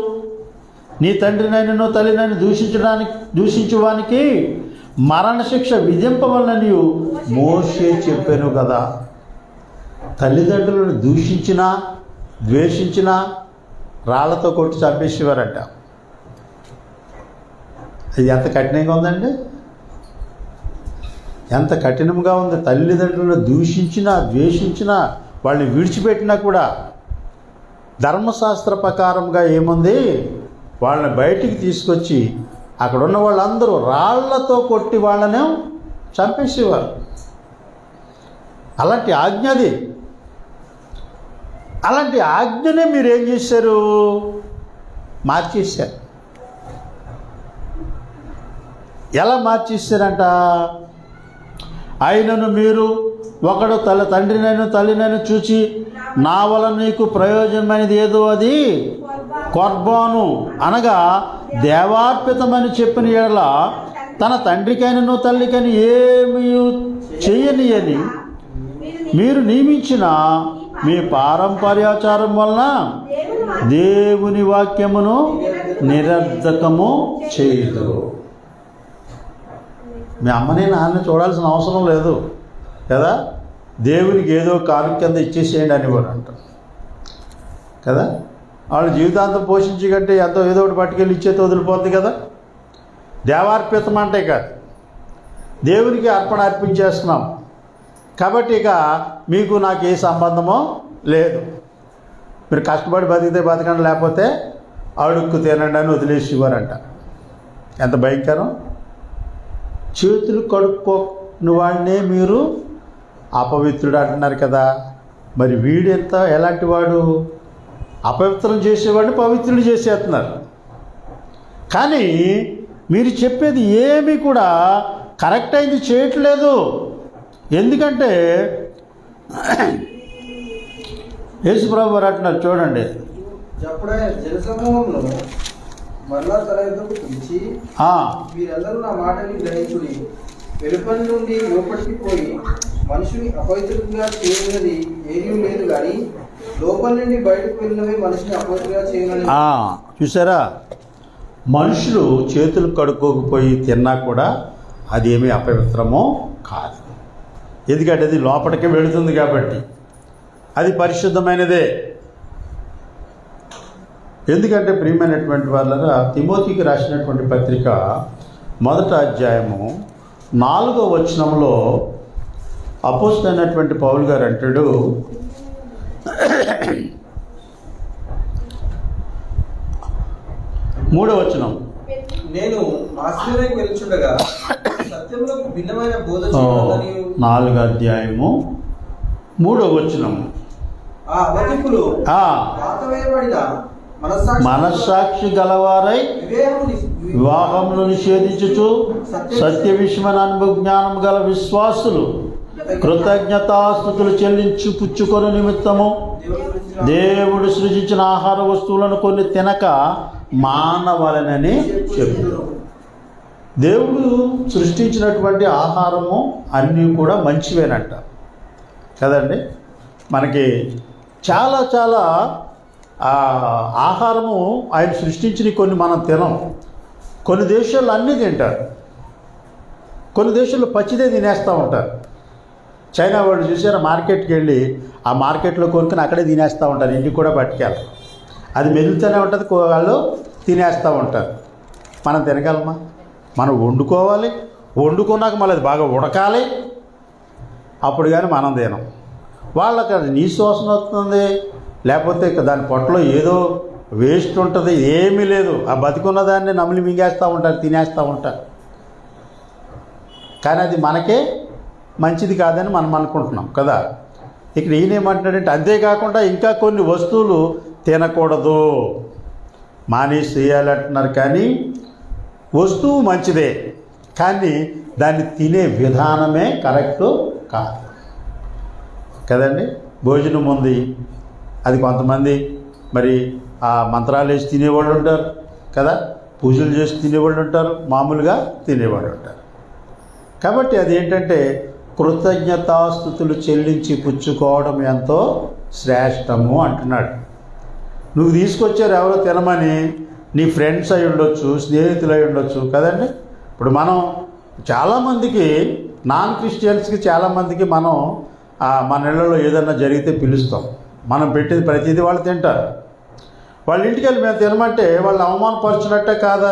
నీ తండ్రినైనను తల్లినైనా దూషించువానికి మరణశిక్ష విధింపవలననియు మోషే చెప్పాను కదా. తల్లిదండ్రులను దూషించినా ద్వేషించినా రాళ్లతో కొట్టి చంపేసేవారంట. అది ఎంత కఠినంగా ఉందండి, ఎంత కఠినంగా ఉంది. తల్లిదండ్రులను దూషించినా ద్వేషించినా వాళ్ళని విడిచిపెట్టినా కూడా ధర్మశాస్త్ర ప్రకారంగా ఏముంది, వాళ్ళని బయటికి తీసుకొచ్చి అక్కడ ఉన్న వాళ్ళందరూ రాళ్లతో కొట్టి వాళ్ళనే చంపేసేవారు. అలాంటి ఆజ్ఞది. అలాంటి ఆజ్ఞనే మీరేం చేశారు? మార్చేశారు. ఎలా మార్చేశారంట? ఆయనను మీరు ఒకడు తండ్రినైనా తల్లినైనా చూచి నా వలన నీకు ప్రయోజనమైనది ఏదో అది కొర్బాను అనగా దేవార్పితమని చెప్పిన ఎడల తన తండ్రికైనను తల్లికైనా ఏమీ చెయ్యనియని మీరు నియమించిన మీ పారంపర్యాచారం వలన దేవుని వాక్యమును నిరర్ధకము చేయదు. మీ అమ్మని నాన్న చూడాల్సిన అవసరం లేదు కదా. దేవునికి ఏదో కారు కింద ఇచ్చేసేయండి అని కూడా అంటారు కదా. వాళ్ళు జీవితాంతం పోషించి కంటే ఎంతో ఏదో ఒకటి పట్టుకెళ్ళి ఇచ్చేది వదిలిపోద్ది కదా. దేవార్పితం అంటే కాదు, దేవునికి అర్పణ అర్పించేస్తున్నాం కాబట్టి ఇక మీకు నాకు ఏ సంబంధమో లేదు. మీరు కష్టపడి బతికితే బతకండి, లేకపోతే అడుక్కు తినండి అని వదిలేసేవారంట. ఎంత భయంకరం. చేతులు కడుక్కోని వాడినే మీరు అపవిత్రుడు అంటున్నారు కదా. మరి వీడెంత ఎలాంటి వాడు? అపవిత్రం చేసేవాడిని పవిత్రుడు చేసేస్తున్నారు. కానీ మీరు చెప్పేది ఏమీ కూడా కరెక్ట్ అయింది చేయట్లేదు. ఎందుకంటే యేసుప్రభు వారు అంటున్నారు చూడండి, జనసమూహంలో మరలా తన ఎదురు పిలిచి మీరందరూ నా మాటని గ్రహించుడి. వెలుపలి నుండి లోపలికి పోయి మనుషుని అపవిత్రంగా చేయనది ఏమీ లేదు, కానీ లోపల నుండి బయటకు వెళ్ళినవి మనిషిని అపవిత్రంగా చేయనని. చూసారా, మనుషులు చేతులు కడుక్కోకపోయి తిన్నా కూడా అదేమీ అపవిత్రమో కాదు. ఎందుకంటే అది లోపలికి వెళుతుంది కాబట్టి అది పరిశుద్ధమైనదే. ఎందుకంటే ప్రియమైనటువంటి వాళ్ళరా, తిమోతికి రాసినటువంటి పత్రిక 1వ అధ్యాయము 4వ వచనంలో అపోస్తలుడైనటువంటి పౌలు గారు అంటాడు, 3వ వచనం, నేను ఆశ్చర్యకి వెలుచుండగా సత్యంలో భిన్నమైన బోధ చేయవలనని 4వ అధ్యాయము 3వ వచనం, ఆ అవధికులు వాతవేయబడిన మనస్సాక్షి గలవారై వివాహమును నిషేధించుచు సత్య విషయమైన అనుభవ జ్ఞానం గల విశ్వాసులు కృతజ్ఞతాస్తుతులు చెల్లించు పుచ్చుకొని నిమిత్తము దేవుడు సృజించిన ఆహార వస్తువులను కొన్ని తినక మానవలనని చెప్తారు. దేవుడు సృష్టించినటువంటి ఆహారము అన్నీ కూడా మంచివేనంట కదండి. మనకి చాలా చాలా ఆహారము ఆయన సృష్టించిన కొన్ని మనం తినం. కొన్ని దేశాల్లో అన్నీ తింటారు, కొన్ని దేశాల్లో పచ్చిదే తినేస్తూ ఉంటారు. చైనా వాళ్ళు చూసారా, మార్కెట్కి వెళ్ళి ఆ మార్కెట్లో కొనుక్కొని అక్కడే తినేస్తూ ఉంటారు, ఇంటికి కూడా పట్టుకెళ్ళాలి. అది మెదులుతూనే ఉంటుంది, వాళ్ళు తినేస్తూ ఉంటారు. మనం తినగలమా? మనం వండుకోవాలి, వండుకున్నాక మళ్ళీ అది బాగా ఉడకాలి, అప్పుడు కానీ మనం తినం. వాళ్ళకి అది నీసు వాసన వస్తుంది, లేకపోతే దాని పొట్టలో ఏదో వేస్ట్ ఉంటుంది, ఏమీ లేదు. ఆ బతికున్న దాన్ని నమిలి మింగేస్తూ ఉంటారు, తినేస్తూ ఉంటారు. కానీ అది మనకే మంచిది కాదని మనం అనుకుంటున్నాం కదా. ఇక్కడ ఈయనేమంటాడంటే, అంతేకాకుండా ఇంకా కొన్ని వస్తువులు తినకూడదు, మానేసి చేయాలంటున్నారు. కానీ వస్తువు మంచిదే, కానీ దాన్ని తినే విధానమే కరెక్టు కాదు కదండి. భోజనం ఉంది, అది కొంతమంది మరి ఆ మంత్రాలు వేసి తినేవాళ్ళు ఉంటారు కదా, పూజలు చేసి తినేవాళ్ళు ఉంటారు, మామూలుగా తినేవాళ్ళు ఉంటారు. కాబట్టి అదేంటంటే కృతజ్ఞతాస్తుతులు చెల్లించి పుచ్చుకోవడం ఎంతో శ్రేష్టము అంటున్నాడు. నువ్వు తీసుకొచ్చారు ఎవరో తినమని, నీ ఫ్రెండ్స్ అయి ఉండొచ్చు, స్నేహితులు అయి ఉండొచ్చు కదండి. ఇప్పుడు మనం చాలామందికి, నాన్ క్రిస్టియన్స్కి చాలామందికి మనం మన ఇళ్ళలో ఏదన్నా జరిగితే పిలుస్తాం. మనం పెట్టేది ప్రతిదీ వాళ్ళు తింటారు. వాళ్ళ ఇంటికి వెళ్ళి మేము తినమంటే వాళ్ళు అవమానపరిచినట్టే కాదా?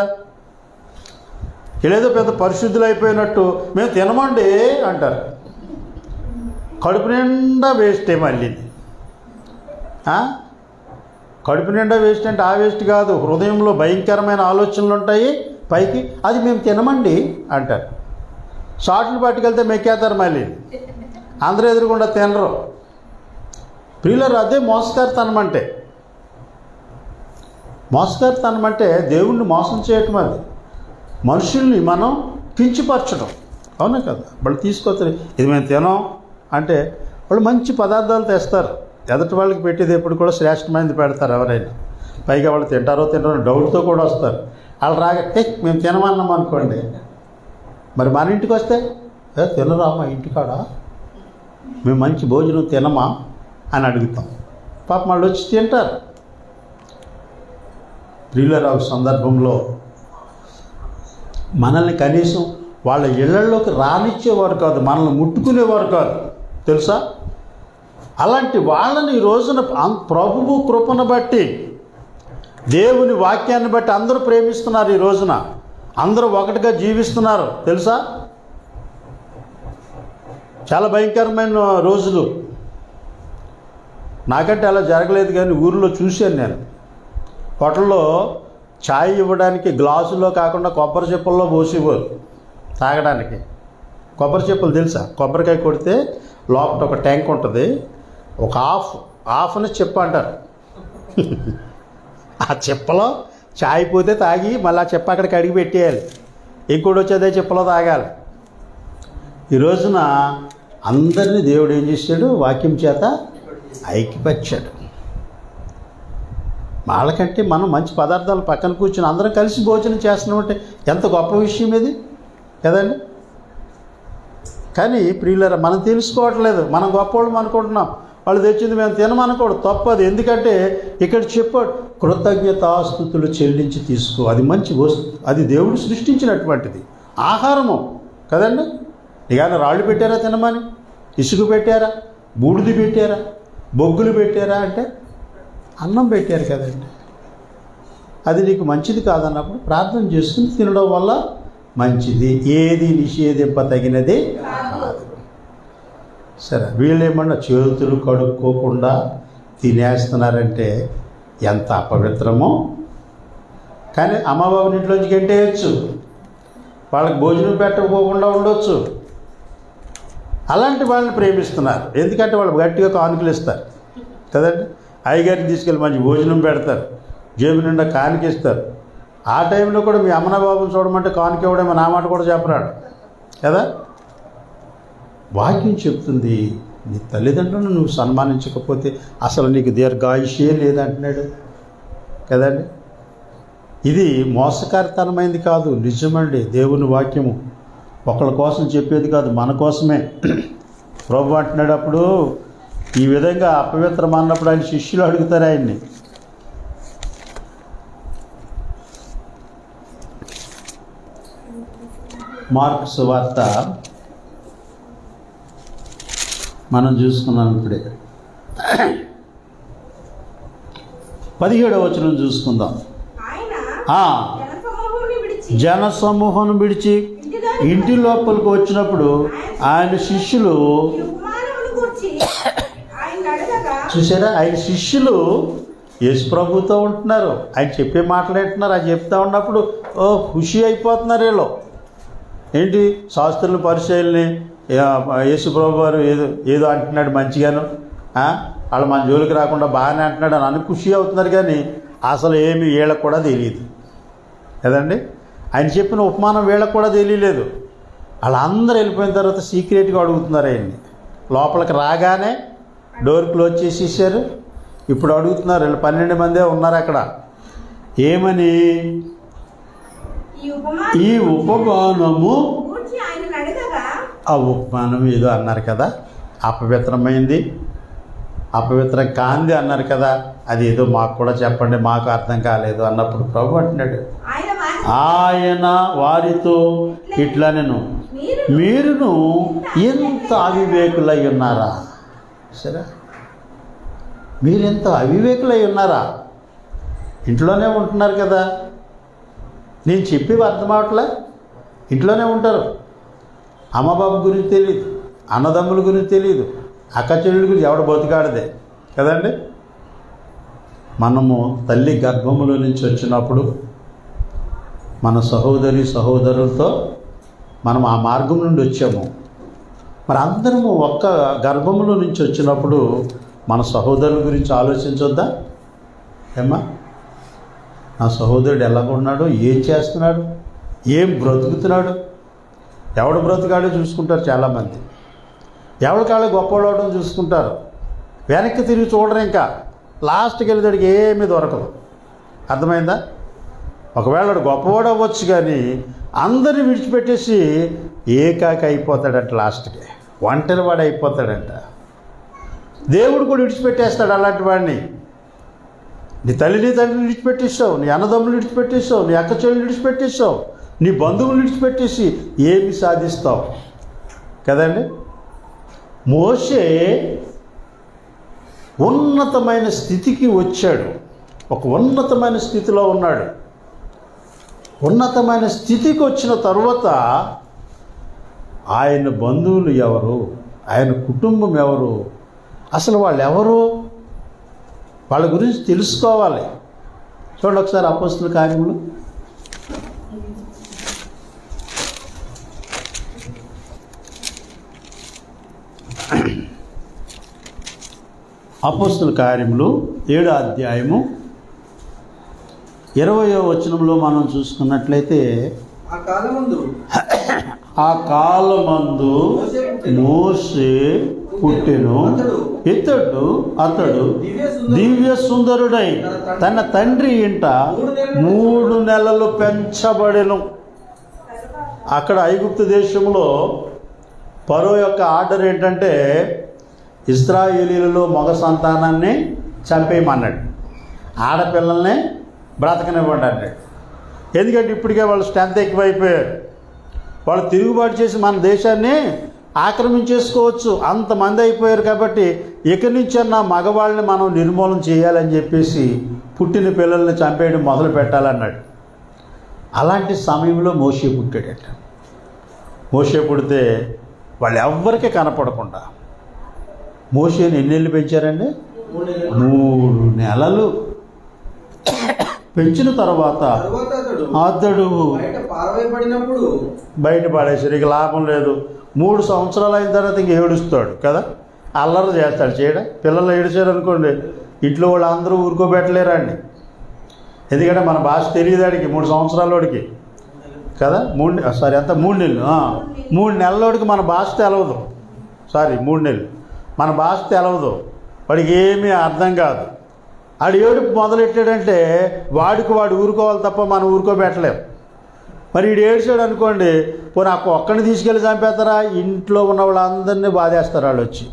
ఏదో పెద్ద పరిశుద్ధులు అయిపోయినట్టు మేము తినమండి అంటారు. కడుపు నిండా వేస్టే. మళ్ళీ కడుపు నిండా వేస్ట్ అంటే ఆ వేస్ట్ కాదు, హృదయంలో భయంకరమైన ఆలోచనలు ఉంటాయి పైకి, అది మేము తినమండి అంటారు. షార్ట్లు పట్టుకెళ్తే మెక్కేస్తారు, మళ్ళీ అందరూ ఎదురుకుండా తినరు. ప్రియులారు, అదే మోసగారితనం అంటే. మోసగారితనం అంటే దేవుణ్ణి మోసం చేయటం, అది మనుషుల్ని మనం కించపరచడం. అవునా కదా? వాళ్ళు తీసుకొస్తారు, ఇది మేము తినాం అంటే వాళ్ళు మంచి పదార్థాలు తెస్తారు, ఎదటి వాళ్ళకి పెట్టేది ఎప్పుడు కూడా శ్రేష్టమైనది పెడతారు ఎవరైనా. పైగా వాళ్ళు తింటారో డౌట్తో కూడా వస్తారు. వాళ్ళు రాగా మేము తినమన్నాం అనుకోండి, మరి మన ఇంటికి వస్తే తినరా మా ఇంటికాడ, మేము మంచి భోజనం తినమా అని అడుగుతాం. పాపం వాళ్ళు వచ్చి తింటారు. ప్రియులరావు సందర్భంలో మనల్ని కనీసం వాళ్ళ ఇళ్లలోకి రానిచ్చేవారు కాదు, మనల్ని ముట్టుకునేవారు కాదు, తెలుసా? అలాంటి వాళ్ళని ఈ రోజున ప్రభువు కృపను బట్టి, దేవుని వాక్యాన్ని బట్టి అందరూ ప్రేమిస్తున్నారు. ఈ రోజున అందరూ ఒకటిగా జీవిస్తున్నారు, తెలుసా? చాలా భయంకరమైన రోజులు. నాకంటే అలా జరగలేదు, కానీ ఊరిలో చూశాను నేను. హోటల్లో ఛాయ్ ఇవ్వడానికి గ్లాసులో కాకుండా కొబ్బరి చెప్పుల్లో పోసేవారు తాగడానికి. కొబ్బరి చెప్పులు తెలుసా? కొబ్బరికాయ కొడితే లోపల ఒక ట్యాంక్ ఉంటుంది, ఒక హాఫ్ని చెప్పు అంటారు. ఆ చెప్పలో ఛాయ్ పోతే తాగి మళ్ళీ ఆ చెప్ప అక్కడికి అడిగి పెట్టేయాలి, ఇంకోటి వచ్చేదే చెప్పలో తాగాలి. ఈ రోజున అందరినీ దేవుడు ఏం చేశాడు? వాక్యం చేత ఐక్యపరిచాడు. వాళ్ళకంటే మనం మంచి పదార్థాలు పక్కన కూర్చొని అందరం కలిసి భోజనం చేస్తున్నామంటే ఎంత గొప్ప విషయం ఇది కదండి. కానీ ప్రియులారా, మనం తెలుసుకోవట్లేదు, మనం గొప్పవాళ్ళం అనుకుంటున్నాం. వాళ్ళు తెచ్చింది మేము తినమనుకోవడం తప్పదు. ఎందుకంటే ఇక్కడ చెప్పాడు, కృతజ్ఞతాస్తుతులు చెల్లించి తీసుకో. అది మంచి వస్తువు, అది దేవుడు సృష్టించినటువంటిది ఆహారము కదండి. ఇక రాళ్ళు పెట్టారా తినమని? ఇసుక పెట్టారా, బూడిది పెట్టారా, బొగ్గులు పెట్టారా అంటే అన్నం పెట్టారు కదండి. అది నీకు మంచిది కాదన్నప్పుడు ప్రార్థన చేసుకుని తినడం వల్ల మంచిది. ఏది నిషేధింపతగినది కాదు. సరే, వీళ్ళేమన్నా చేతులు కడుక్కోకుండా తినేస్తున్నారంటే ఎంత అపవిత్రమో. కానీ అమ్మబాబు ఇంట్లోంచి గంటేయచ్చు, వాళ్ళకి భోజనం పెట్టకపోకుండా ఉండొచ్చు. అలాంటి వాళ్ళని ప్రేమిస్తున్నారు. ఎందుకంటే వాళ్ళు గట్టిగా కానుకలు ఇస్తారు కదండి. అయ్యగారికి తీసుకెళ్ళి మంచి భోజనం పెడతారు, జేబు నిండా కానుకిస్తారు. ఆ టైంలో కూడా మీ అమ్మన బాబుని చూడమంటే కానుక ఇవ్వడమో నా మాట కూడా చెప్పరాడు కదా. వాక్యం చెప్తుంది, నీ తల్లిదండ్రులను నువ్వు సన్మానించకపోతే అసలు నీకు దీర్ఘాయుషే లేదంటున్నాడు కదండి. ఇది మోసకారితనమైంది కాదు, నిజమండి. దేవుని వాక్యము ఒకళ్ళ కోసం చెప్పేది కాదు, మన కోసమే. ప్రభు అంటున్నాడు, అప్పుడు ఈ విధంగా అపవిత్రం అన్నప్పుడు ఆయన శిష్యులు అడుగుతారు ఆయన్ని, మార్కు సువార్త మనం చూసుకున్నాం ఇప్పుడే. 17వ వచనం చూసుకుందాం. జనసమూహం విడిచి ఇంటి లోపలికి వచ్చినప్పుడు ఆయన శిష్యులు చూసారా, ఆయన శిష్యులు యేసు ప్రభుతో ఉంటున్నారు, ఆయన చెప్పే మాట్లాడుతున్నారు. ఆయన చెప్తా ఉన్నప్పుడు ఖుషి అయిపోతున్నారు వీళ్ళు. ఏంటి, శాస్త్రులు పరిచయాల్ని యేసు ప్రభు వారు ఏదో అంటున్నాడు మంచిగాను, వాళ్ళు మన జోలికి రాకుండా బాగానే అంటున్నాడు అని ఖుషి అవుతున్నారు. కానీ అసలు ఏమి వీళ్ళకు కూడా తెలియదు కదండి. ఆయన చెప్పిన ఉపమానం వీళ్ళకు కూడా తెలియలేదు. వాళ్ళందరూ వెళ్ళిపోయిన తర్వాత సీక్రెట్గా అడుగుతున్నారు ఆయన్ని. లోపలికి రాగానే డోర్ క్లోజ్ చేసేసారు. ఇప్పుడు అడుగుతున్నారు, వీళ్ళు 12 మందే ఉన్నారు అక్కడ. ఏమని? ఈ ఉపమానము, ఆ ఉపమానం ఏదో అన్నారు కదా, అపవిత్రమైంది, అపవిత్రం కాంది అన్నారు కదా, అది ఏదో మాకు కూడా చెప్పండి, మాకు అర్థం కాలేదు అన్నప్పుడు ప్రభు అంటున్నాడు, ఆయన వారితో ఇట్లా, మీరును ఎంత అవివేకులై ఉన్నారా. సరే, మీరెంత అవివేకులై ఉన్నారా. ఇంట్లోనే ఉంటున్నారు కదా, నేను చెప్పేవి అర్థం అవట్లే. ఇంట్లోనే ఉంటారు, అమ్మబాబు గురించి తెలియదు, అన్నదమ్ముల గురించి తెలియదు, అక్క చెల్లెల గురించి ఎవడ బతికాడదే కదండి. మనము తల్లి గర్భములో నుంచి వచ్చినప్పుడు మన సహోదరులతో మనం ఆ మార్గం నుండి వచ్చాము. మరి అందరము ఒక్క గర్భములో నుంచి వచ్చినప్పుడు మన సహోదరుల గురించి ఆలోచించొద్దా? ఏమ్మా, నా సహోదరుడు ఎలాగున్నాడు, ఏం చేస్తున్నాడు, ఏం బ్రతుకుతున్నాడు, ఎవడు బ్రతుకాడో చూసుకుంటారు చాలామంది. ఎవరికాళ్ళు గొప్పవాడు అవడం చూసుకుంటారు, వెనక్కి తిరిగి చూడరు. ఇంకా లాస్ట్కి వెళ్ళేదాడికి ఏమీ దొరకదు. అర్థమైందా? ఒకవేళ గొప్పవాడు అవ్వచ్చు, కానీ అందరిని విడిచిపెట్టేసి ఏకాకి అయిపోతాడంట, లాస్ట్కి ఒంటరి వాడు అయిపోతాడంట. దేవుడు కూడా విడిచిపెట్టేస్తాడు అలాంటి వాడిని. నీ తండ్రిని విడిచిపెట్టేసావు, నీ అన్నదమ్ములు విడిచిపెట్టేసావు, నీ అక్క చెల్లెలు విడిచిపెట్టేసావు, నీ బంధువులు విడిచిపెట్టేసి ఏమి సాధిస్తావు కదండి. మోషే ఉన్నతమైన స్థితికి వచ్చాడు, ఒక ఉన్నతమైన స్థితిలో ఉన్నాడు. ఉన్నతమైన స్థితికి వచ్చిన తర్వాత ఆయన బంధువులు ఎవరు, ఆయన కుటుంబం ఎవరు, అసలు వాళ్ళు ఎవరు, వాళ్ళ గురించి తెలుసుకోవాలి. చూడండి ఒకసారి అపోస్తలుల కార్యములు అపోస్తలుల కార్యములు 7వ అధ్యాయము 20వ వచనంలో మనం చూసుకున్నట్లయితే, ఆ కాలమందు మోషే పుట్టెను, అతడు దివ్య సుందరుడై తన తండ్రి ఇంట 3 నెలలు పెంచబడెను. అక్కడ ఐగుప్తు దేశంలో ఫరో యొక్క ఆర్డర్ ఏంటంటే, ఇశ్రాయేలీయులలో మగ సంతానాన్ని చంపేయమన్నాడు, ఆడపిల్లల్ని బ్రతకనివ్వండి అన్నాడు. ఎందుకంటే ఇప్పటికే వాళ్ళు స్ట్రెంత్ ఎక్కువైపోయారు. వాళ్ళు తిరుగుబాటు చేసి మన దేశాన్ని ఆక్రమించేసుకోవచ్చు. అంతమంది అయిపోయారు కాబట్టి ఇక నుంచన్నా మగవాళ్ళని మనం నిర్మూలన చేయాలని చెప్పేసి పుట్టిన పిల్లల్ని చంపేయడం మొదలు పెట్టాలన్నాడు. అలాంటి సమయంలో మోషే పుట్టాడట. మోషే పుడితే వాళ్ళు ఎవ్వరికీ కనపడకుండా మోషేని ఎన్నేళ్ళు పెంచారండి? 3 నెలలు పెంచిన తర్వాత అతడు బయట పడేసారు. ఇక లాభం లేదు. 3 సంవత్సరాలు అయిన తర్వాత ఇంక ఏడుస్తాడు కదా, అల్లరి చేస్తాడు. చేయడం పిల్లలు ఏడిచారు అనుకోండి, ఇంట్లో వాళ్ళు అందరూ ఊరుకోబెట్టలేరండి. ఎందుకంటే మన భాష తెలియదు వాడికి, 3 సంవత్సరాలలోడికి కదా, 3 నెలలు 3 నెలలోడికి మన భాష తెలవదు. 3 నెలలు మన భాష తెలవదు, వాడికి ఏమీ అర్థం కాదు. వాడు ఏడుపు మొదలెట్టాడంటే వాడు ఊరుకోవాలి తప్ప మనం ఊరుకోబెట్టలేం. మరి వీడు ఏడ్చాడు అనుకోండి, పోనీ ఒక్కడిని తీసుకెళ్ళి చంపేస్తారా? ఇంట్లో ఉన్న వాళ్ళందరినీ బాధేస్తారు. వాళ్ళు వచ్చి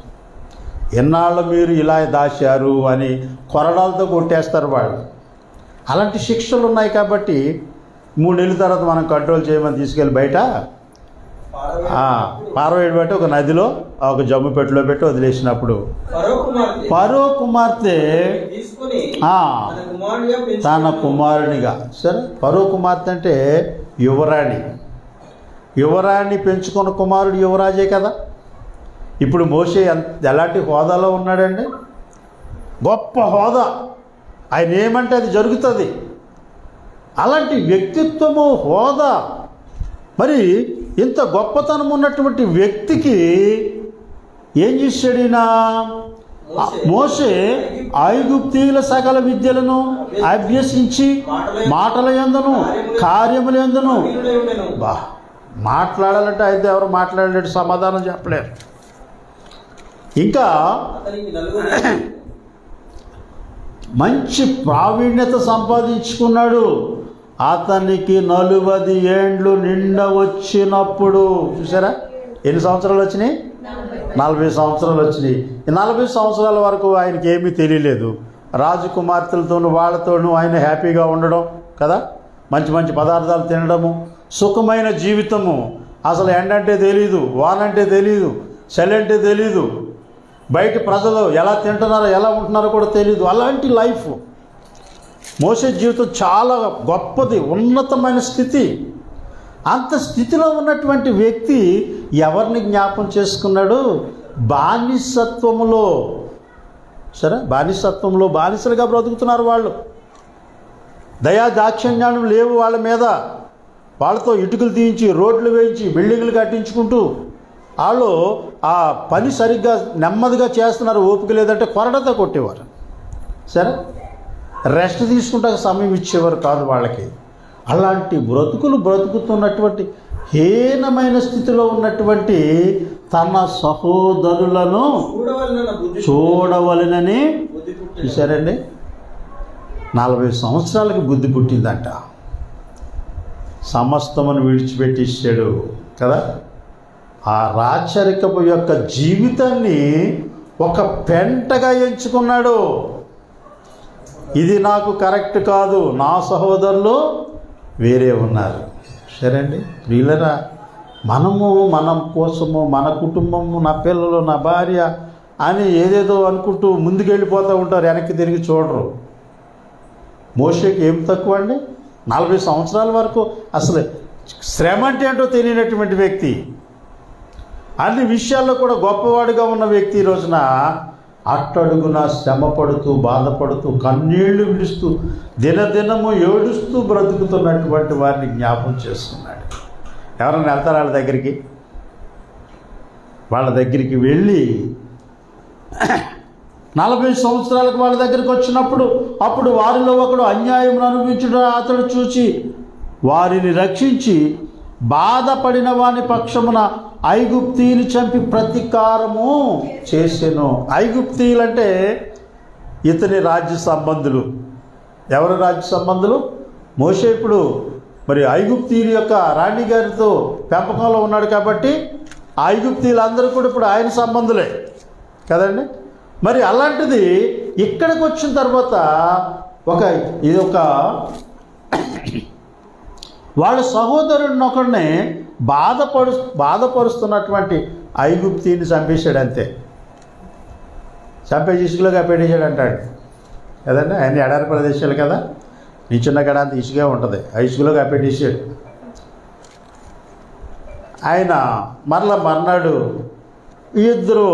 ఎన్నాళ్ళు మీరు ఇలా దాచారు అని కొరడాలతో కొట్టేస్తారు వాళ్ళు. అలాంటి శిక్షలు ఉన్నాయి కాబట్టి 3 నెలల తర్వాత మనం కంట్రోల్ చేయమని తీసుకెళ్ళి బయట పారవేయడం బట్టి ఒక నదిలో ఒక జమ్ము పెట్టెలో పెట్టి వదిలేసినప్పుడు ఫరో కుమార్తె తన కుమారునిగా, సరే ఫరో కుమార్తె అంటే యువరాణి పెంచుకున్న కుమారుడు యువరాజే కదా. ఇప్పుడు మోషే ఎలాంటి హోదాలో ఉన్నాడండి? గొప్ప హోదా. ఆయన ఏమంటే అది జరుగుతుంది. అలాంటి వ్యక్తిత్వము, హోదా. మరి ఇంత గొప్పతనం ఉన్నటువంటి వ్యక్తికి ఏం చేశాడినా? మోషే ఐగుప్తీయుల సకల విద్యలను అభ్యసించి మాటల యందును కార్యముల యందును మాట్లాడాలంటే అయితే ఎవరు మాట్లాడలేడు, సమాధానం చెప్పలేరు. ఇంకా మంచి ప్రావీణ్యత సంపాదించుకున్నాడు. అతనికి 40 ఏండ్లు నిండా వచ్చినప్పుడు, చూసారా ఎన్ని సంవత్సరాలు వచ్చినాయి? 40 సంవత్సరాలు వచ్చినాయి. ఈ 40 సంవత్సరాల వరకు ఆయనకి ఏమీ తెలియలేదు. రాజకుమార్తెలతోనూ వాళ్ళతోనూ ఆయన హ్యాపీగా ఉండడం కదా, మంచి మంచి పదార్థాలు తినడము, సుఖమైన జీవితము. అసలు ఎండంటే తెలీదు, వానంటే తెలీదు, చలి అంటే తెలీదు, బయట ప్రజలు ఎలా తింటున్నారో ఎలా ఉంటున్నారో కూడా తెలీదు. అలాంటి లైఫ్ మోసే జీవితం చాలా గొప్పది, ఉన్నతమైన స్థితి. అంత స్థితిలో ఉన్నటువంటి వ్యక్తి ఎవరిని జ్ఞాపం చేసుకున్నాడు? బానిసత్వములో, సరే బానిసత్వంలో బానిసలుగా బ్రతుకుతున్నారు వాళ్ళు. దయా దాక్షిణ్యాలు లేవు వాళ్ళ మీద. వాళ్ళతో ఇటుకలు తీయించి రోడ్లు వేయించి బిల్డింగులు కట్టించుకుంటూ వాళ్ళు ఆ పని సరిగ్గా నెమ్మదిగా చేస్తున్నారు. ఓపిక లేదంటే కొరడతో కొట్టేవారు. సరే రెస్ట్ తీసుకుంటే సమయం ఇచ్చేవారు కాదు వాళ్ళకి. అలాంటి బ్రతుకుతున్నటువంటి హీనమైన స్థితిలో ఉన్నటువంటి తన సహోదరులను చూడవలెనని చూశారండి. 40 సంవత్సరాలకి బుద్ధి పుట్టిందంట. సమస్తమును విడిచిపెట్టిస్తాడు కదా. ఆ రాచరికపు యొక్క జీవితాన్ని ఒక పెంటగా ఎంచుకున్నాడు. ఇది నాకు కరెక్ట్ కాదు, నా సహోదరులు వేరే ఉన్నారు. సరే అండి ప్రియులరా, మనం కోసము, మన కుటుంబము, నా పిల్లలు, నా భార్య అని ఏదేదో అనుకుంటూ ముందుకెళ్ళిపోతూ ఉంటారు, వెనక్కి తిరిగి చూడరు. మోషేకి ఏం తక్కువ అండి? 40 సంవత్సరాల వరకు అసలు శ్రమ అంటే ఏంటో తెలియనటువంటి వ్యక్తి, అన్ని విషయాల్లో కూడా గొప్పవాడిగా ఉన్న వ్యక్తి ఈ రోజున అట్టడుగున శ్రమ పడుతూ, బాధపడుతూ, కన్నీళ్లు విడుస్తూ, దినదినము ఏడుస్తూ బ్రతుకుతున్నటువంటి వారిని జ్ఞాపం చేసుకున్నాడు. ఎవరైనా వెళ్తారు వాళ్ళ దగ్గరికి వెళ్ళి 40 సంవత్సరాలకు వాళ్ళ దగ్గరికి వచ్చినప్పుడు అప్పుడు వారిలో ఒకడు అన్యాయం అనుభవించడం అతడు చూచి వారిని రక్షించి బాధపడిన వాని పక్షమున ఐగుప్తీయులు చంపి ప్రతీకారము చేసెను. ఐగుప్తీయులంటే ఇతని రాజ్య సంబంధులు. ఎవరి రాజ్య సంబంధులు? మోషే ఇప్పుడు మరి ఐగుప్తీయుల యొక్క రాణి గారితో పెంపకంలో ఉన్నాడు కాబట్టి ఐగుప్తీయులందరూ కూడా ఇప్పుడు ఆయన సంబంధులే కదండి. మరి అలాంటిది ఇక్కడికి వచ్చిన తర్వాత ఇది ఒక వాళ్ళ సహోదరుడిని ఒకడిని బాధపరుస్తున్నటువంటి ఐగుప్తిని చంపేశాడు అంతే. చంపేసి ఇసుకలోకి పెట్టేశాడు అంటాడు కదండి. ఆయన ఎడారి ప్రదేశాలు కదా, నిల్చున్న కడ అంత ఇసుకే ఉంటుంది, ఆ ఇసుకలోకి పెట్టేశాడు. ఆయన మర్నాడు ఇద్దరు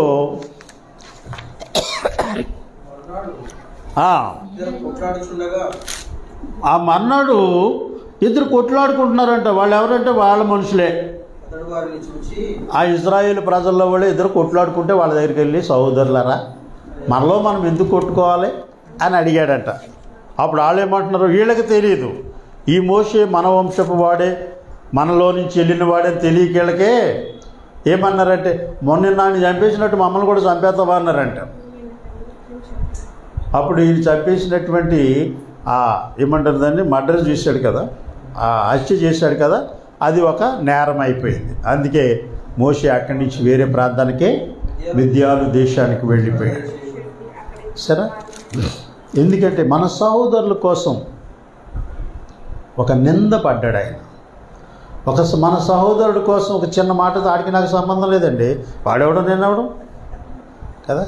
ఆ మర్నాడు ఇద్దరు కొట్లాడుకుంటున్నారంట. వాళ్ళు ఎవరంటే వాళ్ళ మనుషులే. ఆ ఇజ్రాయేల్ ప్రజల్లో వాళ్ళు ఇద్దరు కొట్లాడుకుంటే వాళ్ళ దగ్గరికి వెళ్ళి, సహోదరులారా మనలో మనం ఎందుకు కొట్టుకోవాలి అని అడిగాడంట. అప్పుడు వాళ్ళు ఏమంటున్నారు, వీళ్ళకి తెలియదు ఈ మోషే మన వంశపు వాడే, మనలో నుంచి వెళ్ళిన వాడే తెలియక వీళ్ళకే ఏమన్నారంటే, మొన్న నాన్ని చంపేసినట్టు మమ్మల్ని కూడా చంపేస్తావా అన్నారంట. అప్పుడు ఈయన చంపేసినటువంటి ఏమంటారు దాన్ని, మర్డర్ చేశాడు కదా, హత్య చేశాడు కదా, అది ఒక నేరం అయిపోయింది. అందుకే మోషే అక్కడి నుంచి వేరే ప్రాంతానికే మిద్యాను దేశానికి వెళ్ళిపోయాడు. సరే, ఎందుకంటే మన సహోదరుల కోసం ఒక నింద పడ్డాడు ఆయన. మన సహోదరుడి కోసం ఒక చిన్న మాటతో ఆడికి నాకు సంబంధం లేదండి, వాడెవడం నేనవడం కదా.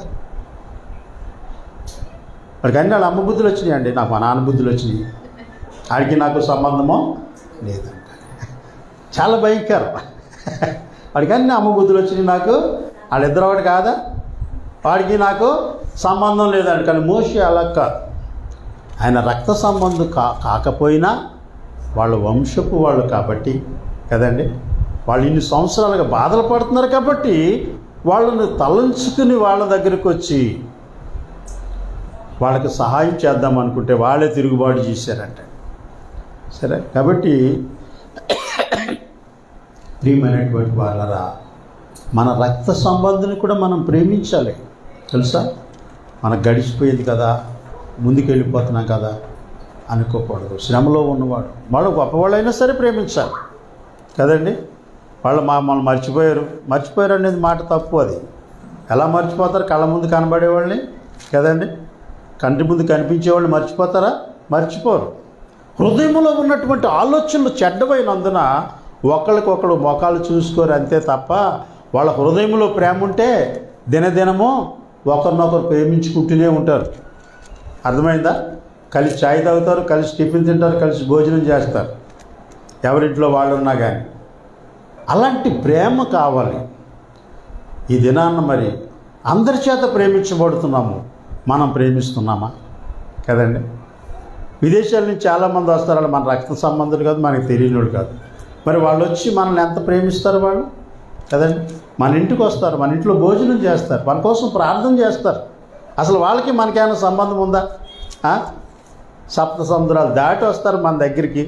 వాడికి అన్నీ వాళ్ళ అమ్మ బుద్ధులు వచ్చినాయి అండి, నాకు మా నాన్న బుద్ధులు వచ్చినాయి, ఆడికి నాకు సంబంధమో లేదంట. చాలా భయంకరం. వాడికి అన్నీ అమ్మ బుద్ధులు వచ్చినాయి, నాకు వాళ్ళిద్దరు ఒకటి కాదా, వాడికి నాకు సంబంధం లేదండి. కానీ మోషే అలా కాదు, ఆయన రక్త సంబంధం కాకపోయినా వాళ్ళ వంశపు వాళ్ళు కాబట్టి కదండి, వాళ్ళు ఇన్ని సంవత్సరాలుగా బాధలు పడుతున్నారు కాబట్టి వాళ్ళని తలంచుకుని వాళ్ళ దగ్గరికి వచ్చి వాళ్ళకి సహాయం చేద్దాం అనుకుంటే వాళ్ళే తిరుగుబాటు చేశారంట. సరే, కాబట్టి ప్రియమైనటువంటి వాళ్ళరా, మన రక్త సంబంధిని కూడా మనం ప్రేమించాలి. తెలుసా, మనకు గడిచిపోయింది కదా, ముందుకు వెళ్ళిపోతున్నాం కదా అనుకోకూడదు. శ్రమలో ఉన్నవాడు వాళ్ళు గొప్పవాళ్ళైనా సరే ప్రేమించాలి కదండి. వాళ్ళు మమ్మల్ని మర్చిపోయారు అనేది మాట తప్పు. అది ఎలా మర్చిపోతారు? కళ్ళ ముందు కనబడేవాళ్ళని కదండి, కంటి ముందు కనిపించేవాళ్ళని మర్చిపోతారా? మర్చిపోరు. హృదయంలో ఉన్నటువంటి ఆలోచనలు చెడ్డమైనందున ఒకరికొకరు మొఖాలు చూసుకోరు అంతే తప్ప, వాళ్ళ హృదయంలో ప్రేమ ఉంటే దినదినము ఒకరినొకరు ప్రేమించుకుంటూనే ఉంటారు. అర్థమైందా? కలిసి ఛాయ్ తాగుతారు, కలిసి టిఫిన్ తింటారు, కలిసి భోజనం చేస్తారు, ఎవరింట్లో వాళ్ళు ఉన్నా కానీ. అలాంటి ప్రేమ కావాలి ఈ దినాన్న. మరి అందరి చేత ప్రేమించబడుతున్నాము, మనం ప్రేమిస్తున్నామా కదండి. విదేశాల నుంచి చాలామంది వస్తారు, వాళ్ళు మన రక్త సంబంధులు కాదు, మనకి తెలియనివాడు కాదు. మరి వాళ్ళు వచ్చి మనల్ని ఎంత ప్రేమిస్తారు వాళ్ళు కదండి. మన ఇంటికి వస్తారు, మన ఇంట్లో భోజనం చేస్తారు, మన కోసం ప్రార్థన చేస్తారు. అసలు వాళ్ళకి మనకేమైనా సంబంధం ఉందా? సప్త సముద్రాలు దాటి వస్తారు మన దగ్గరికి.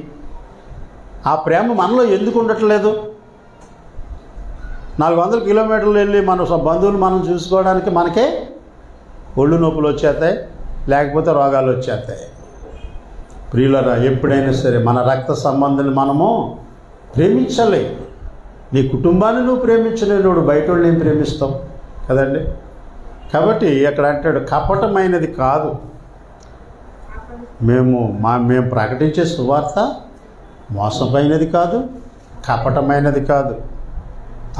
ఆ ప్రేమ మనలో ఎందుకు ఉండట్లేదు? 400 కిలోమీటర్లు వెళ్ళి మన బంధువులు మనం చూసుకోవడానికి మనకే ఒళ్ళు నొప్పులు వచ్చేస్తాయి, లేకపోతే రోగాలు వచ్చేస్తాయి. ప్రియులరా, ఎప్పుడైనా సరే మన రక్త సంబంధాన్ని మనము ప్రేమించాలి. నీ కుటుంబాన్ని నువ్వు ప్రేమించలేనోడు బయట వాళ్ళని ఏం ప్రేమిస్తావు కదండి. కాబట్టి అక్కడ అంటాడు, కపటమైనది కాదు. మేము ప్రకటించే సువార్త మోసమైనది కాదు, కపటమైనది కాదు.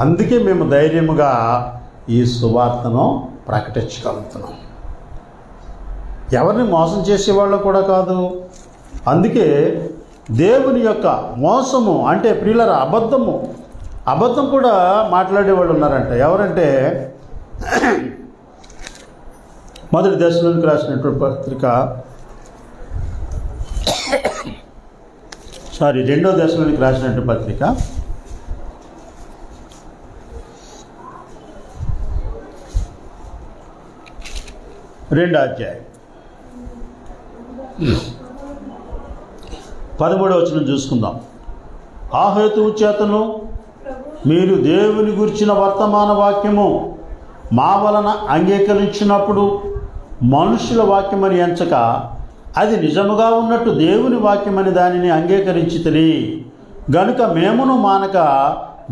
అందుకే మేము ధైర్యముగా ఈ సువార్తను ప్రకటించగలుగుతున్నాం. ఎవరిని మోసం చేసేవాళ్ళు కూడా కాదు. అందుకే దేవుని యొక్క మోసము అంటే ప్రియులర అబద్ధం కూడా మాట్లాడేవాళ్ళు ఉన్నారంట. ఎవరంటే మొదటి దశలోనికి రాసినటువంటి పత్రిక, రెండో దశలోనికి రాసినటువంటి పత్రిక 2వ అధ్యాయం 13వ వచనం చూసుకుందాం. ఆ హేతువు చేతను మీరు దేవుని గురించిన వర్తమాన వాక్యము మా వలన అంగీకరించినప్పుడు మనుషుల వాక్యమని ఎంచక అది నిజముగా ఉన్నట్టు దేవుని వాక్యమని దానిని అంగీకరించితిరి గనుక మేమును మానక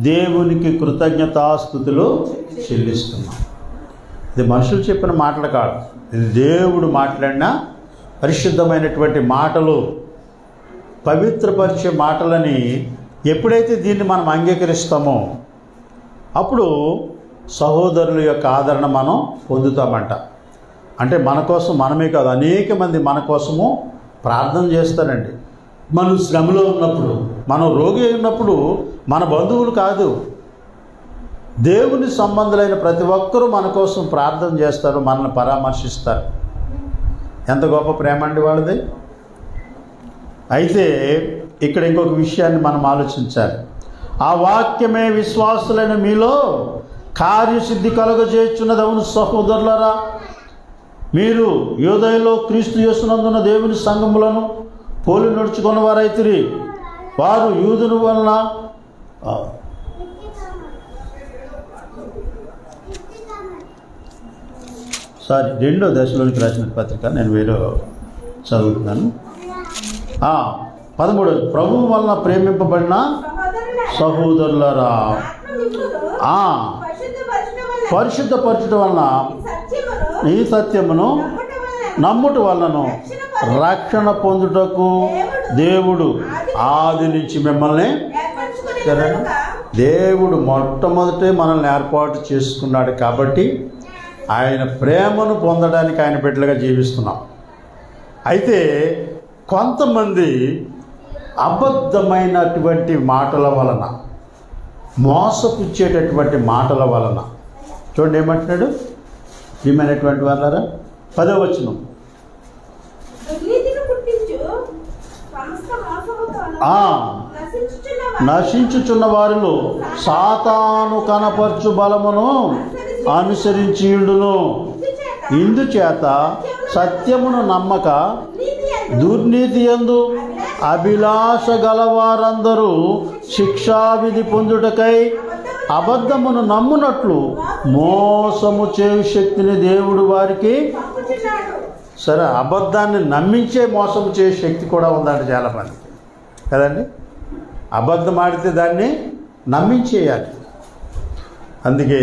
దేవునికి కృతజ్ఞతాస్తుతులు చెల్లిస్తున్నాం. ఇది మనుషులు చెప్పిన మాటలు కాదు, ఇది దేవుడు మాట్లాడిన పరిశుద్ధమైనటువంటి మాటలు, పవిత్రపరిచే మాటలని. ఎప్పుడైతే దీన్ని మనం అంగీకరిస్తామో అప్పుడు సహోదరుల యొక్క ఆదరణ మనం పొందుతామంట. అంటే మన కోసం మనమే కాదు, అనేక మంది మన కోసము ప్రార్థన చేస్తారండి. మనం శ్రమలో ఉన్నప్పుడు, మనం రోగి అయినప్పుడు మన బంధువులు కాదు, దేవుని సంబంధులైన ప్రతి ఒక్కరూ మన కోసం ప్రార్థన చేస్తారు, మనల్ని పరామర్శిస్తారు. ఎంత గొప్ప ప్రేమ అండి వాళ్ళది. అయితే ఇక్కడ ఇంకొక విషయాన్ని మనం ఆలోచించాలి. ఆ వాక్యమే విశ్వాసులైన మీలో కార్యసిద్ధి కలుగజేయుచున్నది. అవును సహోదరులారా, మీరు యూదయలో క్రీస్తు యేసునందున దేవుని సంఘములను పోలి నడుచుకున్న వారైతిరి. వారు యూదుని వలన రెండో దశలోనికి రాసిన పత్రిక నేను వేరే చదువుతున్నాను. 13 ప్రభువు వలన ప్రేమింపబడిన సహోదరులారా, పరిశుద్ధపరచుట వలన ఈ సత్యమును నమ్ముట వలన రక్షణ పొందుటకు దేవుడు ఆది నుంచి మిమ్మల్ని దేవుడు మొట్టమొదటే మనల్ని ఏర్పాటు చేసుకున్నాడు. కాబట్టి ఆయన ప్రేమను పొందడానికి ఆయన బిడ్డలుగా జీవిస్తున్నాం. అయితే కొంతమంది అబద్ధమైనటువంటి మాటల వలన, మోసపుచ్చేటటువంటి మాటల వలన, చూడండి ఏమంటున్నాడు, ఏమైనటువంటి వాళ్ళారా 10వ వచనం, నశించుచున్న వారిలో సాతాను కనపరచు బలమును అనుసరించియుండును. ఇందుచేత సత్యమును నమ్మక దుర్నీతి యందు అభిలాష గలవారందరూ శిక్షావిధి పొందుటకై అబద్ధమును నమ్మునట్లు మోసము చేయు శక్తిని దేవుడు వారికి సరే అబద్ధాన్ని నమ్మించే మోసము చేసే శక్తి కూడా ఉందండి చాలామందికి కదండి. అబద్ధం ఆడితే దాన్ని నమ్మించేయాలి. అందుకే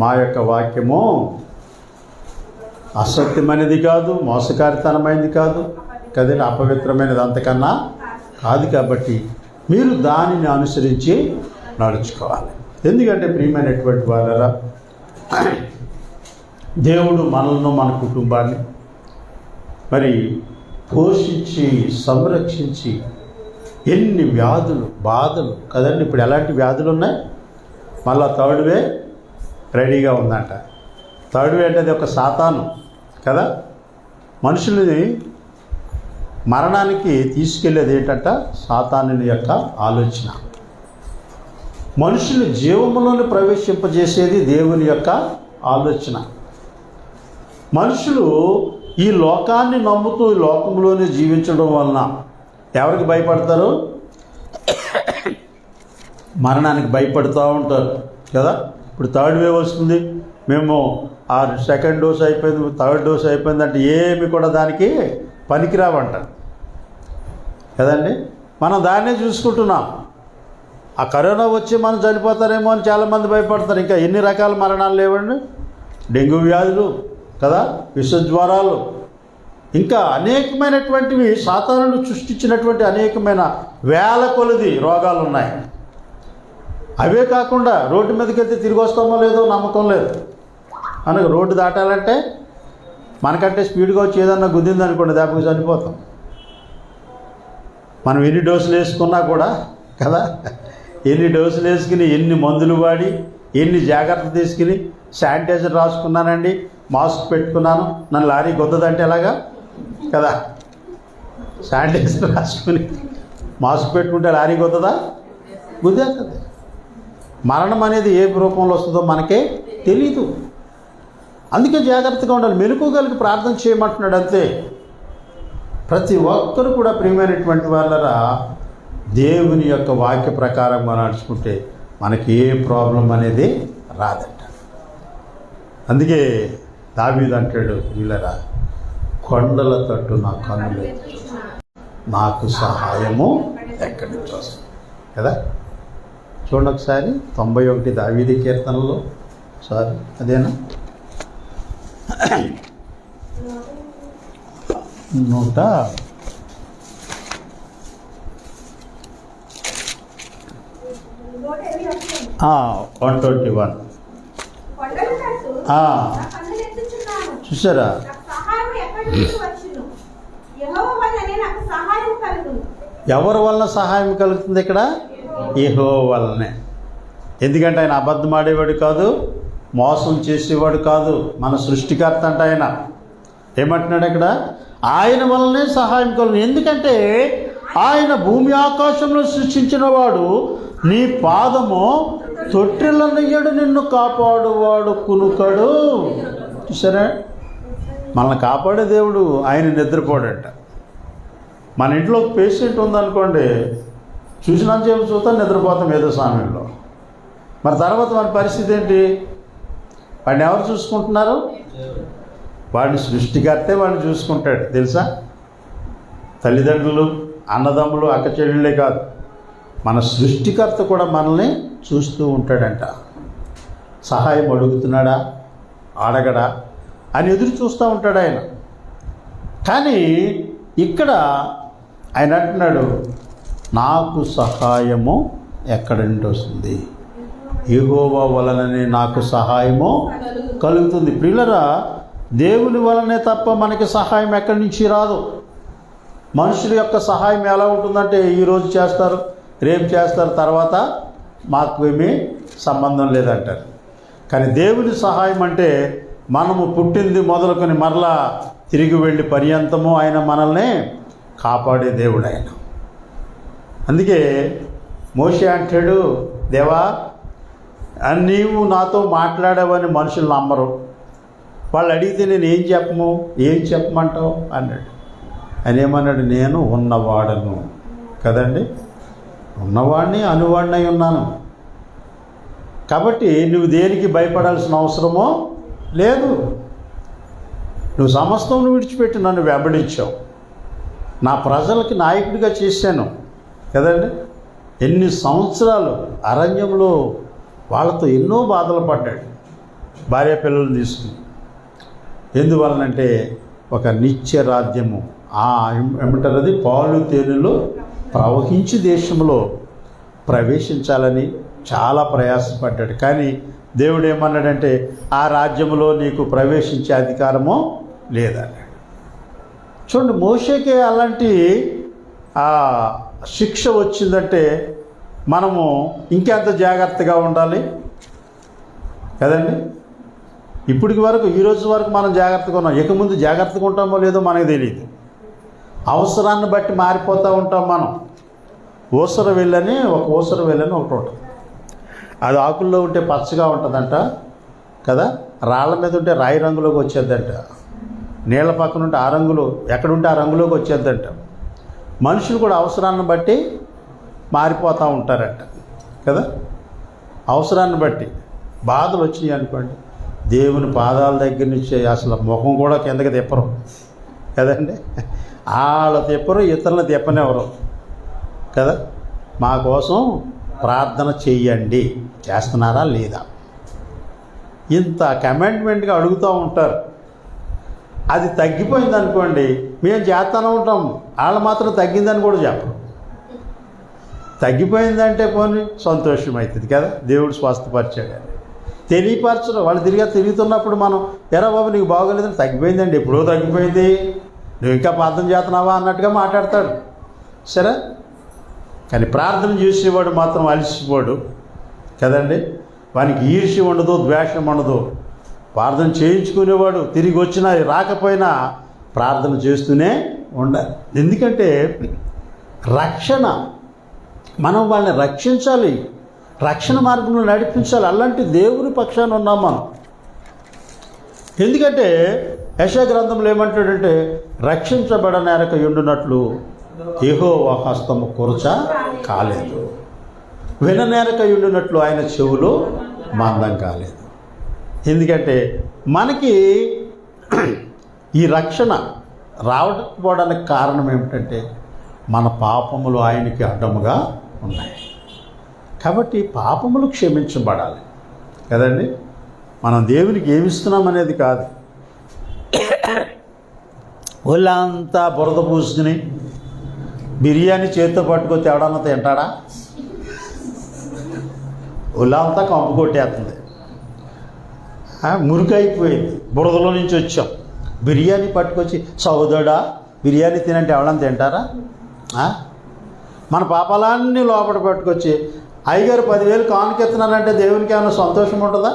మా యొక్క వాక్యము అసత్యమైనది కాదు, మోసకారితనమైనది కాదు కదండి, అపవిత్రమైనది అంతకన్నా కాదు. కాబట్టి మీరు దానిని అనుసరించి నడుచుకోవాలి. ఎందుకంటే ప్రియమైనటువంటి వాళ్ళరా, దేవుడు మనల్ని మన కుటుంబాన్ని మరి పోషించి సంరక్షించి ఎన్ని వ్యాధులు బాధలు కదండి. ఇప్పుడు ఎలాంటి వ్యాధులు ఉన్నాయి, మళ్ళా థర్డ్ వే రెడీగా ఉందంట. థర్డ్ వే అంటే అది ఒక సాతాను కదా, మనుషులని మరణానికి తీసుకెళ్ళేది ఏంటంట, సాతానుని యొక్క ఆలోచన. మనుషులు జీవములోని ప్రవేశింపజేసేది దేవుని యొక్క ఆలోచన. మనుషులు ఈ లోకాన్ని నమ్ముతూ ఈ లోకంలోనే జీవించడం వలన ఎవరికి భయపడతారు, మరణానికి భయపడుతూ ఉంటారు కదా. ఇప్పుడు థర్డ్ వేవ్ వస్తుంది, మేము ఆ సెకండ్ డోస్ అయిపోయింది, థర్డ్ డోస్ అయిపోయింది అంటే ఏమి కూడా దానికి పనికిరావంటారు కదండి. మనం దాన్నే చూసుకుంటున్నాం. ఆ కరోనా వచ్చి మనం చనిపోతారేమో అని చాలామంది భయపడతారు. ఇంకా ఎన్ని రకాల మరణాలు లేవండి, డెంగ్యూ వ్యాధులు కదా, విషజ్వరాలు, ఇంకా అనేకమైనటువంటివి సాతానుడు సృష్టించినటువంటి అనేకమైన వేల కొలది రోగాలు ఉన్నాయి. అవే కాకుండా రోడ్డు మీదకి వెళ్తే తిరిగి వస్తామో లేదో నమ్మకం లేదు. మనకు రోడ్డు దాటాలంటే మనకంటే స్పీడ్గా వచ్చి ఏదన్నా గుద్దింది అనుకోండి దానికి చనిపోతాం. మనం ఎన్ని డోసులు వేసుకున్నా కూడా కదా, ఎన్ని డోసులు వేసుకుని ఎన్ని మందులు వాడి ఎన్ని జాగ్రత్తలు తీసుకుని శానిటైజర్ రాసుకున్నానండి, మాస్క్ పెట్టుకున్నాను, నన్ను లారీ గొద్దదంటే ఎలాగా కదా, శానిటైజర్ రాసుకుని మాస్క్ పెట్టుకుంటే లారీ గొద్దదా, గుద్దేస్తుంది. మరణం అనేది ఏ రూపంలో వస్తుందో మనకే తెలీదు. అందుకే జాగ్రత్తగా ఉండాలి. మెలకువగలిగి ప్రార్థన చేయమంటున్నాడు అంతే. ప్రతి ఒక్కరు కూడా ప్రియమైనటువంటి వాళ్ళరా దేవుని యొక్క వాక్య ప్రకారంగా నడుచుకుంటే మనకి ఏ ప్రాబ్లం అనేది రాదంట. అందుకే దావీదు అంటాడు, వీళ్ళరా కొండల తట్టు నా కన్నులు నాకు సహాయము ఎక్కడి నుంచి వస్తుంది కదా. చూడండి ఒకసారి 91 దావీదు కీర్తనలో, సారీ అదేనా 121 ఆ, నా కన్నులు ఎత్తుచున్నాను. చూసారా? నాకు సహాయం ఎక్కడి నుంచి వచ్చును? యెహోవా వలనే నాకు సహాయం కలుగును. ఎవరి వలన సహాయం కలుగుతుంది ఇక్కడ? యెహోవా వలనే. ఎందుకంటే ఆయన అబద్ధం ఆడేవాడు కాదు, మోసం చేసేవాడు కాదు, మన సృష్టికర్త అంట ఆయన. ఏమంటున్నాడు ఇక్కడ? ఆయన వల్లనే సహాయం కలుగును. ఎందుకంటే ఆయన భూమి ఆకాశంలో సృష్టించిన వాడు, నీ పాదము తొట్టిల్లనయ్యడు, నిన్ను కాపాడువాడు కునుకడు. చూసారా? మనల్ని కాపాడే దేవుడు ఆయన నిద్రపోడంట. మన ఇంట్లో ఒక పేషెంట్ ఉందనుకోండి, చూసినంతసేపు చూద్దాం, నిద్రపోతాం ఏదో సమయంలో. మరి తర్వాత మన పరిస్థితి ఏంటి? వాడిని ఎవరు చూసుకుంటున్నారు? వాడిని సృష్టికర్తే వాడిని చూసుకుంటాడు. తెలుసా? తల్లిదండ్రులు, అన్నదమ్ములు, అక్క చెల్లెళ్ళే కాదు, మన సృష్టికర్త కూడా మనల్ని చూస్తూ ఉంటాడంట. సహాయం అడుగుతున్నాడా, అడగడా అని ఎదురు చూస్తూ ఉంటాడు ఆయన. కానీ ఇక్కడ ఆయన అంటున్నాడు, నాకు సహాయము ఎక్కడి నుండి వస్తుంది? యెహోవా వలననే నాకు సహాయము కలుగుతుంది. ప్రియులరా, దేవుని వలనే తప్ప మనకి సహాయం ఎక్కడి నుంచి రాదు. మనుషుల యొక్క సహాయం ఎలా ఉంటుందంటే, ఈరోజు చేస్తారు, రేపు చేస్తారు, తర్వాత మాకు ఏమీ సంబంధం లేదంటారు. కానీ దేవుని సహాయం అంటే మనము పుట్టింది మొదలుకొని మరలా తిరిగి వెళ్ళి పర్యంతము ఆయన మనల్ని కాపాడే దేవుడు ఆయన. అందుకే మోషే అంటాడు, దేవా నీవు నాతో మాట్లాడావని మనుషులు నమ్మరు, వాళ్ళు అడిగితే నేను ఏం చెప్పమంటావు అన్నాడు. ఆయన ఏమన్నాడు? నేను ఉన్నవాడను కదండి, ఉన్నవాడిని అనువాడినై ఉన్నాను. కాబట్టి నువ్వు దేనికి భయపడాల్సిన అవసరమో లేదు. నువ్వు సమస్తం విడిచిపెట్టి నన్ను వెంబడించావు, నా ప్రజలకి నాయకుడిగా చేశాను కదండి. ఎన్ని సంవత్సరాలు అరణ్యంలో వాళ్ళతో ఎన్నో బాధలు పడ్డాడు, భార్య పిల్లలు తీసుకుని. ఎందువలనంటే ఒక నిత్య రాజ్యము, ఏమంటారు అది, పాలు తేనెలు ప్రవహించి దేశంలో ప్రవేశించాలని చాలా ప్రయాసపడ్డాడు. కానీ దేవుడు ఏమన్నాడంటే, ఆ రాజ్యంలో నీకు ప్రవేశించే అధికారము లేదన్నాడు. చూడండి, మోషేకే అలాంటి శిక్ష వచ్చిందంటే మనము ఇంకెంత జాగ్రత్తగా ఉండాలి కదండి. ఇప్పటికి వరకు, ఈరోజు వరకు మనం జాగ్రత్తగా ఉన్నాం. ఇక ముందు జాగ్రత్తగా ఉంటామో లేదో మనకు తెలియదు. అవసరాన్ని బట్టి మారిపోతూ ఉంటాం మనం. ఊసర వెళ్ళని ఒకటి ఉంటుంది. అది ఆకుల్లో ఉంటే పచ్చగా ఉంటుందంట కదా, రాళ్ళ మీద ఉంటే రాయి రంగులోకి వచ్చేద్దంట, నీళ్ళ పక్కన ఉంటే ఆ రంగులో, ఎక్కడుంటే ఆ రంగులోకి వచ్చేద్దంట. మనుషులు కూడా అవసరాన్ని బట్టి మారిపోతూ ఉంటారంట కదా. అవసరాన్ని బట్టి బాధలు వచ్చినాయి అనుకోండి, దేవుని పాదాల దగ్గర నుంచి అసలు ముఖం కూడా కిందకి తిప్పరు కదండి. వాళ్ళు తిప్పరు, ఇతరులను తిప్పనివ్వరు కదా. మా కోసం ప్రార్థన చెయ్యండి, చేస్తున్నారా లేదా, ఇంత కమెంట్మెంట్గా అడుగుతూ ఉంటారు. అది తగ్గిపోయింది అనుకోండి, మేము చేస్తూనే ఉంటాం, వాళ్ళు మాత్రం తగ్గిందని కూడా చెప్పరు. తగ్గిపోయిందంటే పోనీ సంతోషం అవుతుంది కదా, దేవుడు స్వస్థపరిచాడు. తెలియపరచరు, వాళ్ళు తిరుగుతున్నప్పుడు మనం, ఎరా బాబు నీకు బాగోలేదని, తగ్గిపోయిందండి, ఎప్పుడో తగ్గిపోయింది, నువ్వు ఇంకా ప్రార్థన చేస్తున్నావా అన్నట్టుగా మాట్లాడతాడు. సరే, కానీ ప్రార్థన చేసేవాడు మాత్రం అలసిపోడు కదండి. వానికి ఈర్ష్య ఉండదు, ద్వేషం ఉండదు. ప్రార్థన చేయించుకునేవాడు తిరిగి వచ్చినా రాకపోయినా ప్రార్థన చేస్తూనే ఉండాలి. ఎందుకంటే రక్షణ, మనం వాళ్ళని రక్షించాలి, రక్షణ మార్గంలో నడిపించాలి. అలాంటి దేవుని పక్షాన ఉన్నాం మనం. ఎందుకంటే యెషయా గ్రంథంలో ఏమంటాడంటే, రక్షించబడనేరక ఉండునట్లు యెహోవా హస్తము కురచ కాలేదు, విననేరక ఉండునట్లు ఆయన చెవులు మందం కాలేదు. ఎందుకంటే మనకి ఈ రక్షణ రావకపోవడానికి కారణం ఏమిటంటే, మన పాపములు ఆయనకి అడ్డముగా ఉన్నాయి. కాబట్టి పాపములు క్షమించబడాలి కదండి. మనం దేవునికి ఏమిస్తున్నాం అనేది కాదు. ఒళ్ళంతా బురద పూసుకుని బిర్యానీ చేతితో పట్టుకొని తేవడాన్న తింటాడా? ఒళ్ళంతా కంపు కొట్టేస్తుంది. మురికైపోయింది. బురదలో నుంచి వచ్చాం, బిర్యానీ పట్టుకొచ్చి సోదరుడా బిర్యానీ తినంటే ఎవరైనా తింటారా? మన పాపాలన్నీ లోపల పట్టుకొచ్చి అయ్యగారు 10,000 కానుకెత్తున్నానంటే దేవునికి ఏమైనా సంతోషం ఉంటుందా?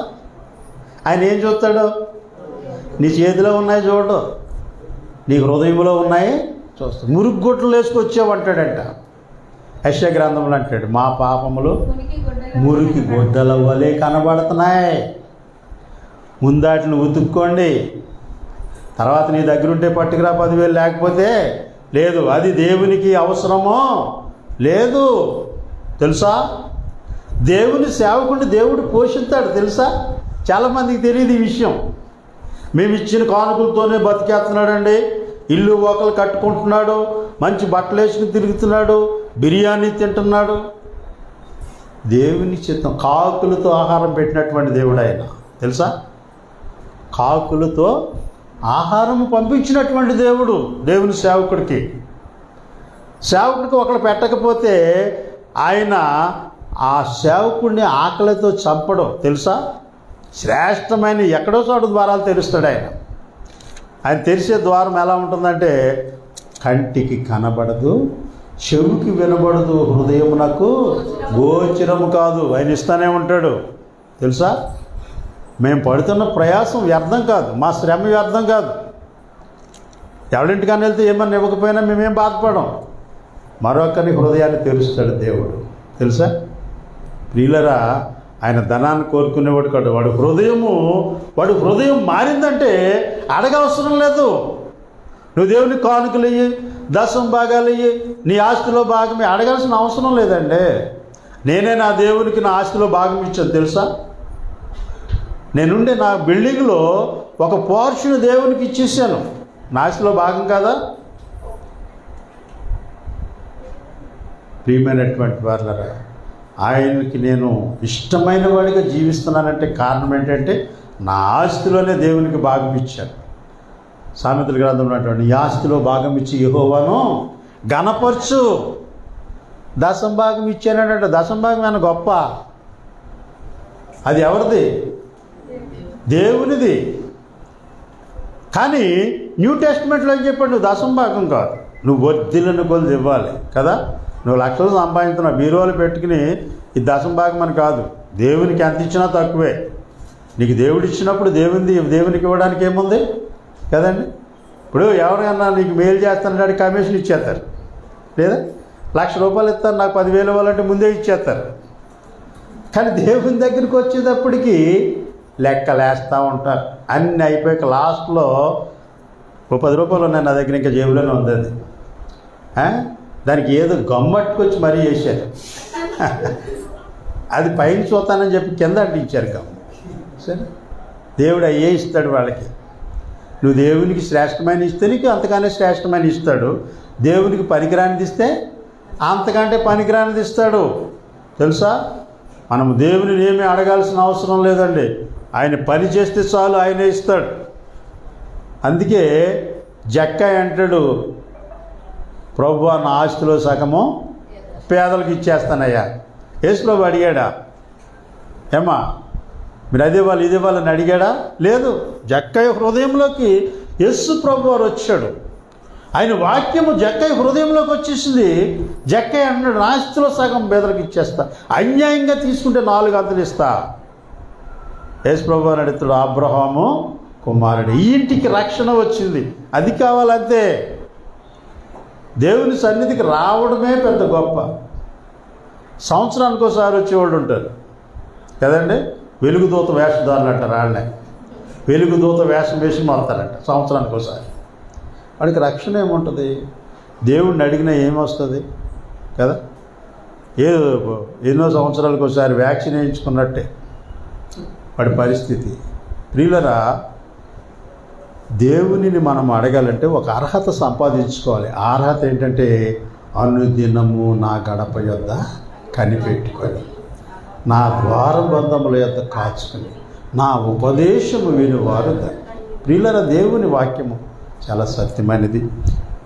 ఆయన ఏం చూస్తాడు? నీ చేతిలో ఉన్నాయి చూడు, నీ హృదయంలో ఉన్నాయి చూస్తాడు. మురుగుగుట్టలు వేసుకొచ్చావంటాడంట. యెషయా గ్రంథంలో అంటాడు, మా పాపములు మురికి గుడ్డల వలె కనబడుతున్నాయి, ముందాటిని ఉతుక్కోండి, తర్వాత నీ దగ్గర ఉంటే పట్టుకురా 10,000, లేకపోతే లేదు. అది దేవునికి అవసరమో లేదు తెలుసా? దేవుని సేవకుడిని దేవుడు పోషిస్తాడు తెలుసా? చాలామందికి తెలియదు ఈ విషయం. మేము ఇచ్చిన కానుకలతోనే బతికేస్తున్నాడండి, ఇల్లు ఒకరు కట్టుకుంటున్నాడు, మంచి బట్టలు వేసుకుని తిరుగుతున్నాడు, బిర్యానీ తింటున్నాడు. దేవుని చిత్తం. కాకులతో ఆహారం పెట్టినటువంటి దేవుడు ఆయన తెలుసా? కాకులతో ఆహారం పంపించినటువంటి దేవుడు దేవుని సేవకుడికి. సేవకుడికి ఒకళ్ళు పెట్టకపోతే ఆయన ఆ సేవకుడిని ఆకలితో చంపడం తెలుసా? శ్రేష్టమైన ఎక్కడో చోటు ద్వారాలు తెరుస్తాడు ఆయన. ఆయన తెరిచే ద్వారం ఎలా ఉంటుందంటే కంటికి కనబడదు, చెవుకి వినబడదు, హృదయమునకు గోచరము కాదు. ఆయన ఇస్తానే ఉంటాడు తెలుసా? మేము పడుతున్న ప్రయాసం వ్యర్థం కాదు, మా శ్రమ వ్యర్థం కాదు. ఎవరింటికన్నా వెళ్తే ఏమన్నా ఇవ్వకపోయినా మేమేం బాధపడం. మరొకరి హృదయాన్ని తెరుస్తాడు దేవుడు తెలుసా? ప్రియులరా, ఆయన ధనాన్ని కోరుకునేవాడు కాదు. వాడి హృదయం మారిందంటే అడగవసరం లేదు. నువ్వు దేవునికి కానుకలు ఇయ్యి, దశం భాగాలు ఇయ్యి, నీ ఆస్తిలో భాగమే అడగాల్సిన అవసరం లేదండి. నేనే నా దేవునికి నా ఆస్తిలో భాగం ఇచ్చాను తెలుసా? నేనుండే నా బిల్డింగ్లో ఒక పోర్షన్ దేవునికి ఇచ్చేసాను, నా ఆస్తిలో భాగం కాదా? ప్రియమైనటువంటి వారులారా, ఆయనకి నేను ఇష్టమైన వాడిగా జీవిస్తున్నానంటే కారణం ఏంటంటే నా ఆస్తిలోనే దేవునికి భాగం ఇచ్చాను. సామెతల గ్రంథంలో అంటాడు, నీ ఆస్తిలో భాగం ఇచ్చి యెహోవాను ఘనపరచు. దశం భాగం ఇచ్చానంటే దశం భాగం ఏమైనా గొప్ప? అది ఎవరిది? దేవునిది. కానీ న్యూ టెస్ట్మెంట్లో ఏం చెప్పాడు? నువ్వు దశం భాగం కాదు, నువ్వు వర్ధిల్లని కొలది ఇవ్వాలి కదా. నువ్వు లక్షలు సంపాదించున్నావు, బీరువాలు పెట్టుకుని ఈ దశం భాగం అని కాదు. దేవునికి ఎంత ఇచ్చినా తక్కువే. నీకు దేవుడు ఇచ్చినప్పుడు దేవునికి ఇవ్వడానికి ఏముంది కదండి. ఇప్పుడు ఎవరైనా నీకు మేలు చేస్తానంటే కమిషన్ ఇచ్చేస్తారు, లేదా ₹1,00,000 ఇస్తారు, నాకు 10,000 ఇవ్వాలంటే ముందే ఇచ్చేస్తారు. కానీ దేవుని దగ్గరికి వచ్చేటప్పటికి లెక్కలేస్తూ ఉంటారు. అన్నీ అయిపోయాక లాస్ట్లో ఓ ₹10 ఉన్నాయి నా దగ్గర, ఇంకా జేబులోనే ఉంది అది. దానికి ఏదో గమ్మట్టుకొచ్చి మరీ చేశారు. అది పైన చూస్తానని చెప్పి కింద అంటించారు గమ్మ. సరే, దేవుడు అయ్యే ఇస్తాడు వాళ్ళకి. నువ్వు దేవునికి శ్రేష్టమైన ఇస్తే నీకు అంతగానే శ్రేష్టమైన ఇస్తాడు. దేవునికి పనికిరానిది ఇస్తే అంతకంటే పనికిరానిది ఇస్తాడు తెలుసా? మనం దేవుని ఏమీ అడగాల్సిన అవసరం లేదండి. ఆయన పని చేస్తే చాలు, ఆయనే ఇస్తాడు. అందుకే జక్కాయ్ అంటాడు, ప్రభువా నా ఆస్తిలో సగము పేదలకు ఇచ్చేస్తానయ్యా. యేసు ప్రభు అడిగాడా? ఏమా మీరు అదే వాళ్ళు ఇదే వాళ్ళని అడిగాడా? లేదు. జక్కయ్య హృదయంలోకి యేసు ప్రభు వారు వచ్చాడు. ఆయన వాక్యము జక్కయ్య హృదయంలోకి వచ్చేసింది. జక్కయ్య అన్నాడు, నా ఆస్తిలో సగం పేదలకు ఇచ్చేస్తా, అన్యాయంగా తీసుకుంటే 4 అంతలు ఇస్తా. యేసు ప్రభు వారు అడుగుతాడు, అబ్రహాము కుమారుడు, ఈ ఇంటికి రక్షణ వచ్చింది, అది కావాలంతే. దేవుని సన్నిధికి రావడమే పెద్ద గొప్ప. సంవత్సరానికి ఒకసారి వచ్చేవాళ్ళు ఉంటారు కదండి, వెలుగుదూత వేషధారులు అంటారు. వాళ్ళనే వెలుగుదూత వేషం వేసి మారుతారంట సంవత్సరానికి ఒకసారి. వాడికి రక్షణ ఏముంటుంది? దేవుడిని అడిగినా ఏమొస్తుంది కదా. ఎన్నో సంవత్సరాలకు ఒకసారి వ్యాక్సిన్ వేయించుకున్నట్టే వాడి పరిస్థితి. ప్రియులరా, దేవునిని మనం అడగాలంటే ఒక అర్హత సంపాదించుకోవాలి. ఆ అర్హత ఏంటంటే అనుదినము నా గడప యొద్ద కనిపెట్టుకొని, నా ద్వారబంధముల యొద్ద కాచుకొని, నా ఉపదేశము వినువారు. ప్రియులరా, దేవుని వాక్యము చాలా సత్యమైనది,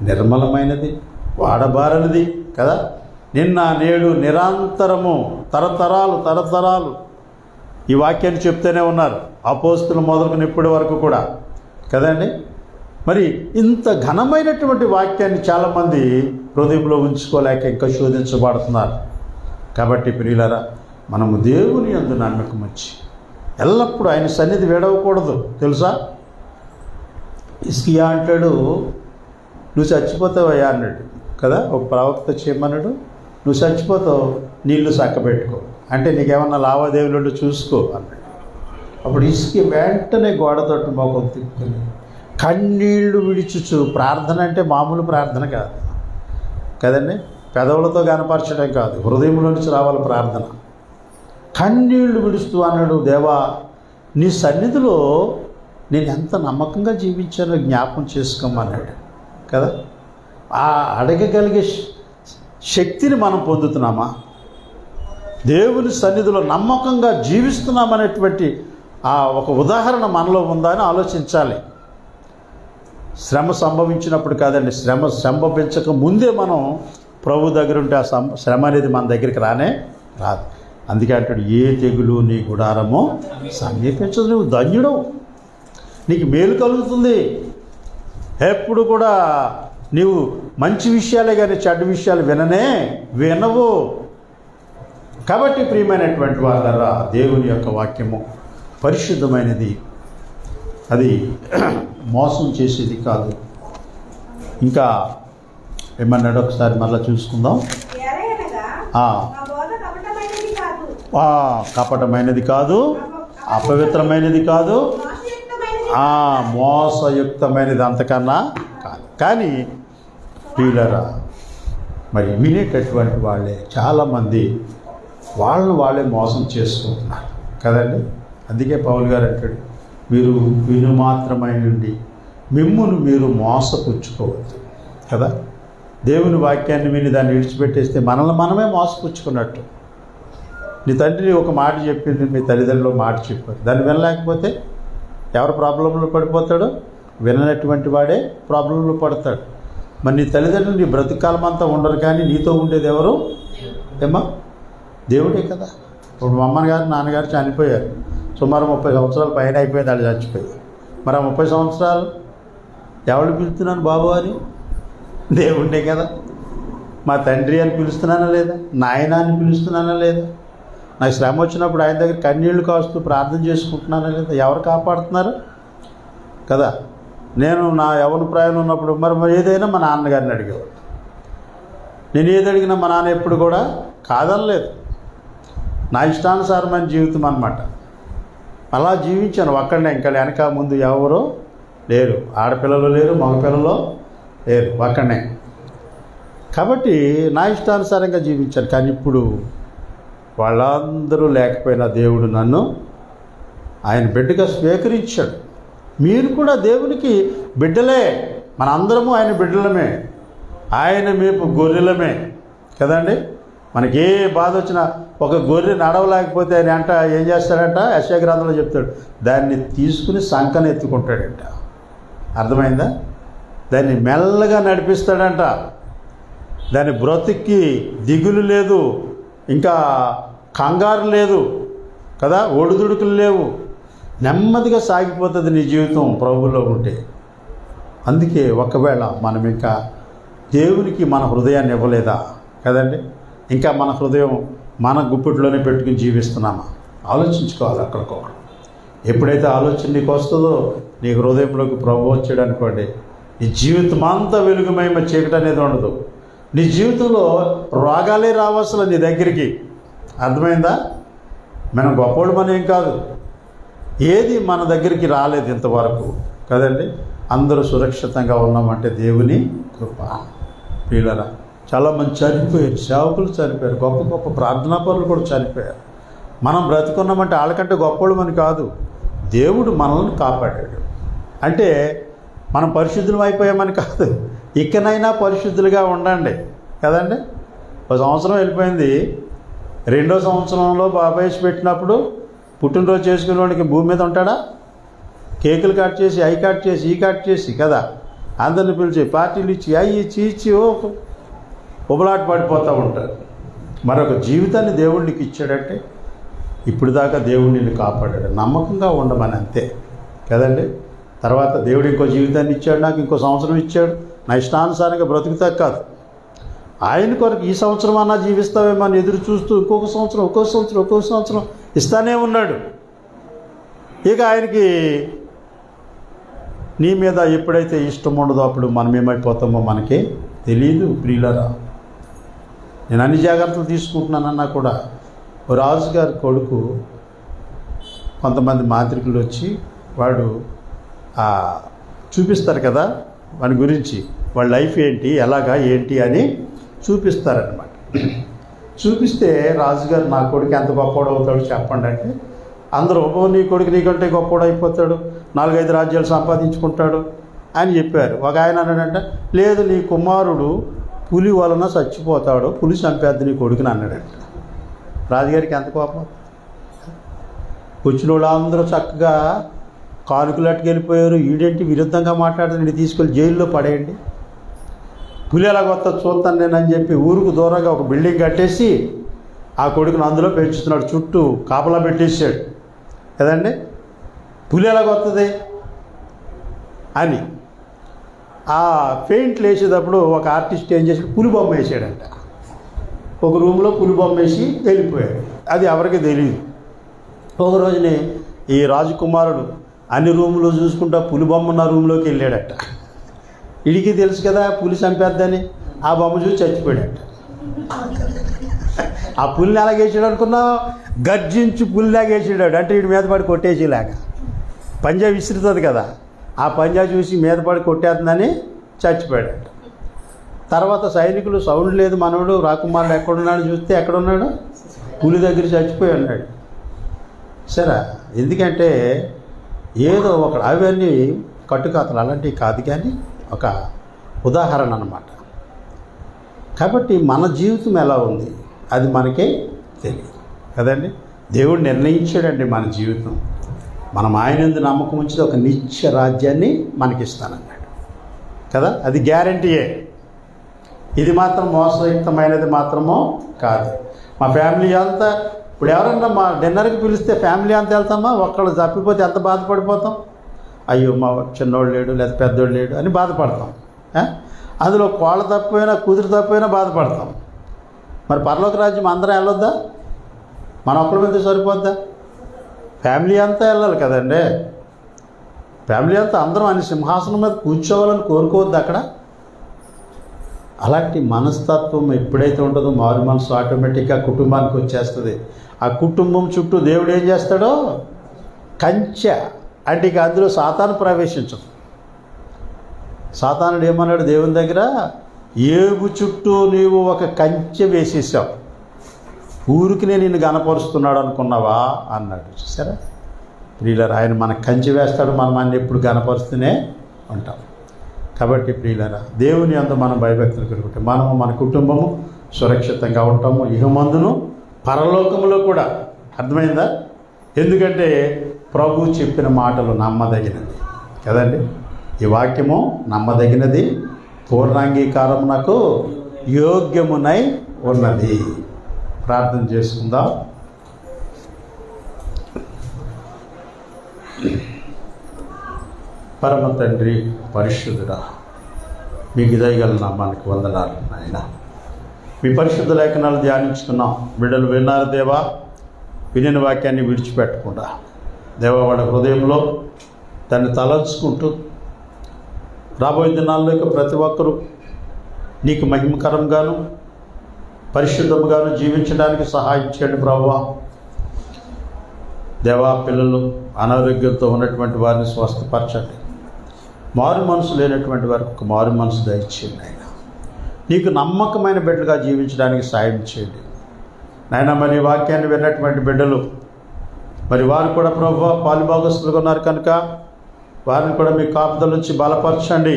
నిర్మలమైనది, వాడబారనిది కదా. నిన్న నేడు నిరంతరము తరతరాలు ఈ వాక్యాన్ని చెప్తూనే ఉన్నారు, అపోస్తులు మొదలుకొని ఇప్పటి వరకు కూడా కదండి. మరి ఇంత ఘనమైనటువంటి వాక్యాన్ని చాలామంది హృదయంలో ఉంచుకోలేక ఇంకా శోధించబడుతున్నారు. కాబట్టి ప్రియులారా, మనము దేవుని యందు నమ్మకం వచ్చి ఎల్లప్పుడూ ఆయన సన్నిధి వేడవకూడదు. తెలుసా, హిజ్కియా అంటాడు, నువ్వు చచ్చిపోతావయ్యా అన్నాడు కదా, ఒక ప్రవక్త చేయమన్నాడు, నువ్వు చచ్చిపోతావు, నీళ్లు చక్కబెట్టుకో, అంటే నీకేమన్నా లావాదేవీలు చూసుకో అన్నాడు. అప్పుడు హిజ్కియా వెంటనే గోడతోటి మొఖం తిప్పుకొని కన్నీళ్లు విడిచుచు, ప్రార్థన అంటే మామూలు ప్రార్థన కాదు కదండి, పెదవులతో కనపరచడం కాదు, హృదయంలో నుంచి రావాలి ప్రార్థన. కన్నీళ్లు విడుస్తూ అన్నాడు, దేవా నీ సన్నిధిలో నేను ఎంత నమ్మకంగా జీవించానో జ్ఞాపకం చేసుకోమన్నాడు కదా. ఆ అడగగలిగే శక్తిని మనం పొందుతున్నామా? దేవుని సన్నిధిలో నమ్మకంగా జీవిస్తున్నామనేటువంటి ఆ ఒక ఉదాహరణ మనలో ఉందా అని ఆలోచించాలి. శ్రమ సంభవించినప్పుడు కాదండి, శ్రమ సంభవించక ముందే మనం ప్రభు దగ్గర ఉంటే ఆ శ్రమ అనేది మన దగ్గరికి రానే రాదు. అందుకే అంటాడు, ఏ తెగులు నీ గుడారమో సమీపించదు, నువ్వు ధన్యుడు, నీకు మేలు కలుగుతుంది. ఎప్పుడు కూడా నీవు మంచి విషయాలే కానీ చెడ్డ విషయాలు వినవు. కాబట్టి ప్రియమైనటువంటి వాళ్ళరా, దేవుని యొక్క వాక్యము పరిశుద్ధమైనది, అది మోసం చేసేది కాదు. ఇంకా ఏమన్నాడు ఒకసారి మళ్ళీ చూసుకుందాం. ఎలయనగా ఆ, నా బోధ కపటమైనది కాదు, కపటమైనది కాదు, అపవిత్రమైనది కాదు, మోసయుక్తమైనది మోసయుక్తమైనది అంతకన్నా కాదు. కానీ ప్రియులారా, మరి వినేటటువంటి వాళ్ళే చాలామంది వాళ్ళే మోసం చేసుకుంటున్నారు కదండి. అందుకే పౌలు గారు అంటాడు, మీరు విను మాత్రమై నుండి మిమ్మును మీరు మోసపుచ్చుకోవద్దు కదా. దేవుని వాక్యాన్ని విని దాన్ని విడిచిపెట్టేస్తే మనల్ని మనమే మోసపుచ్చుకున్నట్టు. నీ తండ్రి ఒక మాట చెప్పింది, మీ తల్లిదండ్రులు మాట చెప్పారు, దాన్ని వినలేకపోతే ఎవరు ప్రాబ్లంలో పడిపోతాడో, విననటువంటి వాడే ప్రాబ్లంలో పడతాడు. మరి నీ తల్లిదండ్రులు నీ బ్రతికాలం అంతా ఉండరు, కానీ నీతో ఉండేది ఎవరు? ఏమ్మా, దేవుడే కదా. ఇప్పుడు మా అమ్మగారు నాన్నగారు చనిపోయారు, సుమారు 30 సంవత్సరాలు పైన అయిపోయింది వాళ్ళు చచ్చిపోయి. మరి ఆ 30 సంవత్సరాలు ఎవరు పిలుస్తున్నాను బాబు అని? దేవుడే కదా. మా తండ్రి అని పిలుస్తున్నానా లేదా? నాయన అని పిలుస్తున్నానా లేదా? నాకు శ్రమ వచ్చినప్పుడు ఆయన దగ్గర కన్నీళ్లు కాస్తూ ప్రార్థన చేసుకుంటున్నానా లేదా? ఎవరు కాపాడుతున్నారు కదా. నేను నా యవ్వన ప్రాయంలో ఉన్నప్పుడు మరి ఏదైనా మా నాన్నగారిని అడిగేవాడు. నేను ఏది అడిగినా మా నాన్న ఎప్పుడు కూడా కాదనలేదు. నా ఇష్టానుసారమైన జీవితం అన్నమాట. అలా జీవించాను ఒక్కడనే, ఇంకా వెనక ముందు ఎవరు లేరు, ఆడపిల్లలు లేరు, మగపిల్లలు లేరు, ఒక్కడనే. కాబట్టి నా ఇష్టానుసారంగా జీవించాను. కానీ ఇప్పుడు వాళ్ళందరూ లేకపోయినా దేవుడు నన్ను ఆయన బిడ్డగా స్వీకరించాడు. మీరు కూడా దేవునికి బిడ్డలే, మనందరము ఆయన బిడ్డలమే, ఆయన మేపు గొర్రెలమే కదండి. మనకి ఏ బాధ వచ్చినా, ఒక గొర్రె నడవలేకపోతే ఆయన అంట ఏం చేస్తాడంట, యెషయా గ్రంథంలో చెప్తాడు, దాన్ని తీసుకుని సంకన ఎత్తుకుంటాడంట. అర్థమైందా? దాన్ని మెల్లగా నడిపిస్తాడంట. దాని బ్రతుక్కి దిగులు లేదు, ఇంకా కంగారు లేదు కదా, ఒడిదుడుకులు లేవు, నెమ్మదిగా సాగిపోతుంది నీ జీవితం ప్రభువులో ఉంటే. అందుకే ఒకవేళ మనం ఇంకా దేవునికి మన హృదయాన్ని ఇవ్వలేదా కదండి, ఇంకా మన హృదయం మన గుప్పిట్లోనే పెట్టుకుని జీవిస్తున్నామా? ఆలోచించుకోవాలి అక్కడికొకరు. ఎప్పుడైతే ఆలోచన నీకు వస్తుందో, నీ హృదయంలోకి ప్రభు వచ్చాడు అనుకోండి, నీ జీవితం అంతా వెలుగుమయమ చీకటి అనేది ఉండదు. నీ జీవితంలో రోగాలే రావసలు నీ దగ్గరికి. అర్థమైందా? మనం గొప్పవాడు మనం ఏం కాదు, ఏది మన దగ్గరికి రాలేదు ఇంతవరకు కదండి. అందరూ సురక్షితంగా ఉన్నామంటే దేవుని కృప. ప్రియులారా, చాలామంది చనిపోయారు, సేవకులు చనిపోయారు, గొప్ప గొప్ప ప్రార్థనా పరులు కూడా చనిపోయారు. మనం బ్రతుకున్నామంటే వాళ్ళకంటే గొప్పవాళ్ళు అని కాదు, దేవుడు మనల్ని కాపాడాడు. అంటే మనం పరిశుద్ధులం అయిపోయామని కాదు, ఇకనైనా పరిశుద్ధులుగా ఉండండి కదండి. ఒక సంవత్సరం వెళ్ళిపోయింది, 2వ సంవత్సరంలో బాబాయ్ పెట్టినప్పుడు పుట్టినరోజు చేసుకునే వాడికి భూమి మీద ఉంటాడా? కేకులు కట్ చేసి, అవి కట్ చేసి, ఈ కట్ చేసి కదా, అందరిని పిలిచి పార్టీలు ఇచ్చి, అవి ఇచ్చి ఉబలాట పడిపోతూ ఉంటారు. మరొక జీవితాన్ని దేవుడికి ఇచ్చాడంటే ఇప్పుడు దాకా దేవుడు నిన్ను కాపాడాడు, నమ్మకంగా ఉండమని అంతే కదండి. తర్వాత దేవుడు ఇంకో జీవితాన్ని ఇచ్చాడు, నాకు ఇంకో సంవత్సరం ఇచ్చాడు, నా ఇష్టానుసారంగా బ్రతుకుతా కాదు, ఆయన కొరకు ఈ సంవత్సరం అన్నా జీవిస్తావేమో అని ఎదురు చూస్తూ ఒక్కొక్క సంవత్సరం ఇస్తానే ఉన్నాడు. ఇక ఆయనకి నీ మీద ఎప్పుడైతే ఇష్టం ఉండదో అప్పుడు మనం ఏమైపోతామో మనకి తెలియదు ప్రియులరా. నేను అన్ని జాగ్రత్తలు తీసుకుంటున్నానన్నా కూడా ఓ రాజుగారి కొడుకు కొంతమంది మాంత్రికులు వచ్చి వాడు చూపిస్తారు కదా వాడి గురించి, వాళ్ళ లైఫ్ ఏంటి ఎలాగా ఏంటి అని చూపిస్తారనమాట. చూపిస్తే రాజుగారు నా కొడుకు ఎంత గొప్పవాడు అవుతాడు చెప్పండి అంటే అందరూ నీ కొడుకు నీకంటే గొప్పవాడు అయిపోతాడు, 4-5 రాజ్యాలు సంపాదించుకుంటాడు అని చెప్పారు. ఒక ఆయన అన్నాడంట, లేదు నీ కుమారుడు పులి వలన చచ్చిపోతాడు, పులి చంపేద్ది నీ కొడుకుని అన్నాడంట. రాజుగారికి ఎంత కోపం. వచ్చిన వాళ్ళు అందరూ చక్కగా కానుకలట్టుకు వెళ్ళిపోయారు, ఈడేంటి విరుద్ధంగా మాట్లాడుతుంది, నేను తీసుకెళ్ళి జైల్లో పడేయండి, పులి ఎలాగొస్తా చూస్తాను నేనని చెప్పి ఊరుకు దూరంగా ఒక బిల్డింగ్ కట్టేసి ఆ కొడుకును అందులో పెంచుతున్నాడు, చుట్టూ కాపలా పెట్టేసాడు కదండి. పులి ఎలాగొస్తుంది అని ఆ పెయింట్లు వేసేటప్పుడు ఒక ఆర్టిస్ట్ ఏం చేసాడు, పులి బొమ్మ వేసాడంట. ఒక రూమ్లో పులి బొమ్మ వేసి వెళ్ళిపోయాడు, అది ఎవరికి తెలియదు. ఒక రోజుని ఈ రాజకుమారుడు అన్ని రూములు చూసుకుంటా పులి బొమ్మ ఉన్న రూమ్లోకి వెళ్ళాడట. ఇడికి తెలుసు కదా పులి చంపేద్దని, ఆ బొమ్మ చూసి చచ్చిపోయాడట. ఆ పులిని ఎలాగేసాడు అనుకున్నావు, గర్జించి పులిలాగేసాడు, అంటే వీడి మీద పడి కొట్టేసేలాగా. పంజా విసురుతుంది కదా, ఆ పంజా చూసి మీద పడి కొట్టేస్తుందని చచ్చిపోయాడట. తర్వాత సైనికులు సౌండ్ లేదు, మనవడు రాకుమారుడు ఎక్కడున్నాడు చూస్తే ఎక్కడున్నాడు, పులి దగ్గర చచ్చిపోయి ఉన్నాడు. సరే, ఎందుకంటే ఏదో ఒక అవన్నీ కట్టుకథలు అలాంటివి కాదు, కానీ ఒక ఉదాహరణ అన్నమాట. కాబట్టి మన జీవితం ఎలా ఉంది అది మనకే తెలియదు కదండి. దేవుడు నిర్ణయించాడండి మన జీవితం, మనం ఆయన యందు నమ్మకం ఉంచి ఒక నిత్య రాజ్యాన్ని మనకిస్తానన్నాడు కదా, అది గ్యారంటీయే. ఇది మాత్రం మోసయుక్తమైనది మాత్రమో కాదు. మా ఫ్యామిలీ అంతా ఇప్పుడు ఎవరన్నా మా డిన్నర్కి పిలిస్తే ఫ్యామిలీ అంతా వెళ్తామా, ఒక్కళ్ళు తప్పిపోతే ఎంత బాధపడిపోతాం, అయ్యో మా చిన్నోడు లేడు లేదా పెద్దోడు లేడు అని బాధపడతాం. అందులో కోళ్ళ తప్పిపోయినా కూతురు తప్పిపోయినా బాధపడతాం. మరి పరలోక రాజ్యం అందరం వెళ్ళొద్దా, మన ఒక్కడి మీద సరిపోద్దా? ఫ్యామిలీ అంతా వెళ్ళాలి కదండి. ఫ్యామిలీ అంతా అందరం అని సింహాసనం మీద కూర్చోవాలని కోరుకోవద్దు అక్కడ. అలాంటి మనస్తత్వం ఎప్పుడైతే ఉంటుందో మారు మనసు ఆటోమేటిక్గా కుటుంబానికి వచ్చేస్తుంది. ఆ కుటుంబం చుట్టూ దేవుడు ఏం చేస్తాడో కంచె, అంటే ఇక అందులో సాతాను ప్రవేశించదు. సాతానుడు ఏమన్నాడు దేవుని దగ్గర, ఏబు చుట్టూ నీవు ఒక కంచె వేసేసావు, ఊరికి నేను నిన్ను గనపరుస్తున్నాడు అనుకున్నావా అన్నాడు. చూసారా ప్రియులారా, ఆయన మనకు కంచె వేస్తాడు, మనం ఎప్పుడు గనపరుస్తూనే ఉంటాం. కాబట్టి ప్రియులారా, దేవుని యందు మనం భయభక్తులు కలుగుతాం, మనము మన కుటుంబము సురక్షితంగా ఉంటాము, ఇహమందును పరలోకములో కూడా. అర్థమైందా? ఎందుకంటే ప్రభు చెప్పిన మాటలు నమ్మదగినది కదండి. ఈ వాక్యము నమ్మదగినది, పూర్ణాంగీకారమునకు యోగ్యమునై ఉన్నది. ప్రార్థన చేసుకుందాం. పరమ తండ్రి, పరిశుద్ధుడా, మీకు దయగల నామానికి వందనాలు నాయన. మీ పరిశుద్ధ లేఖనాలు ధ్యానించుకున్నాం, బిడ్డలు విన్నారు దేవా. వినిన వాక్యాన్ని విడిచిపెట్టకుండా దేవా వాడి హృదయంలో దాన్ని తలంచుకుంటూ రాబోయే దినాల్లో ప్రతి ఒక్కరూ నీకు మహిమకరంగాను పరిశుద్ధముగాను జీవించడానికి సహాయం చేయండి ప్రభువా. దేవా, పిల్లలు అనారోగ్యంతో ఉన్నటువంటి వారిని స్వస్థపరచండి, మారు మనసు లేనటువంటి వారికి ఒక మారు మనసు దయచేయండి ఆయన. నీకు నమ్మకమైన బిడ్డలుగా జీవించడానికి సాయం చేయండి నాయన. మరి వాక్యాన్ని విన్నటువంటి బిడ్డలు మరి వారు కూడా ప్రభువా పాలుభాగస్తులుగా ఉన్నారు కనుక వారిని కూడా మీ కాపుదల నుంచి బలపరచండి.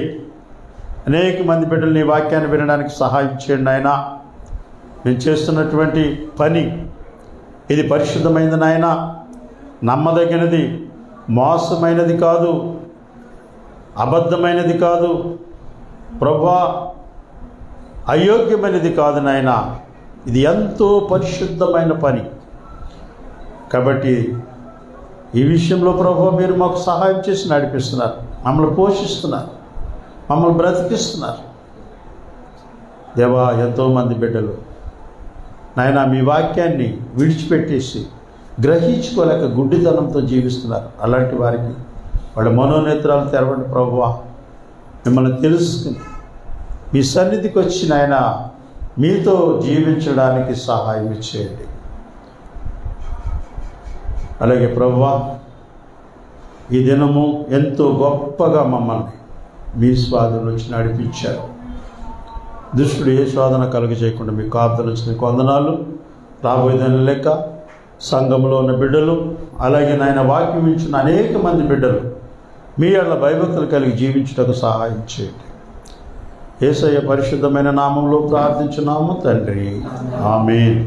అనేక మంది బిడ్డలు నీ వాక్యాన్ని వినడానికి సహాయం చేయండి ఆయన. మేము చేస్తున్నటువంటి పని ఇది పరిశుద్ధమైనది నాయన, నమ్మదగినది, మోసమైనది కాదు, అబద్ధమైనది కాదు ప్రభువా, అయోగ్యమైనది కాదు నాయన. ఇది ఎంతో పరిశుద్ధమైన పని కాబట్టి ఈ విషయంలో ప్రభువా మీరు మాకు సహాయం చేసి నడిపిస్తున్నారు, మమ్మల్ని పోషిస్తున్నారు, మమ్మల్ని బ్రతికిస్తున్నారు. దేవా, ఎంతోమంది బిడ్డలు నాయనా మీ వాక్యాన్ని విడిచిపెట్టేసి గ్రహించుకోలేక గుడ్డితనంతో జీవిస్తున్నారు. అలాంటి వారికి వాళ్ళ మనోనేత్రాలు తెరవండి ప్రభువా. మిమ్మల్ని తెలుసుకుని మీ సన్నిధికి వచ్చి నాయన మీతో జీవించడానికి సహాయం చేయండి. అలాగే ప్రభువా, ఈ దినము ఎంతో గొప్పగా మమ్మల్ని మీ స్వాధీనం నుంచి నడిపించారు. దుష్టుడు ఏ శోధన కలుగ చేయకుండా మీ కాపుదలు వచ్చిన వందనాలు. రాబోయేదాని లెక్క సంఘంలో ఉన్న బిడ్డలు, అలాగే నాయన వాక్యం ఇచ్చిన అనేక మంది బిడ్డలు మీ యెడల భయభక్తులు కలిగి జీవించుటకు సహాయం చేయండి. యేసయ్య పరిశుద్ధమైన నామంలో ప్రార్థించున్నాము తండ్రి, ఆమేన్.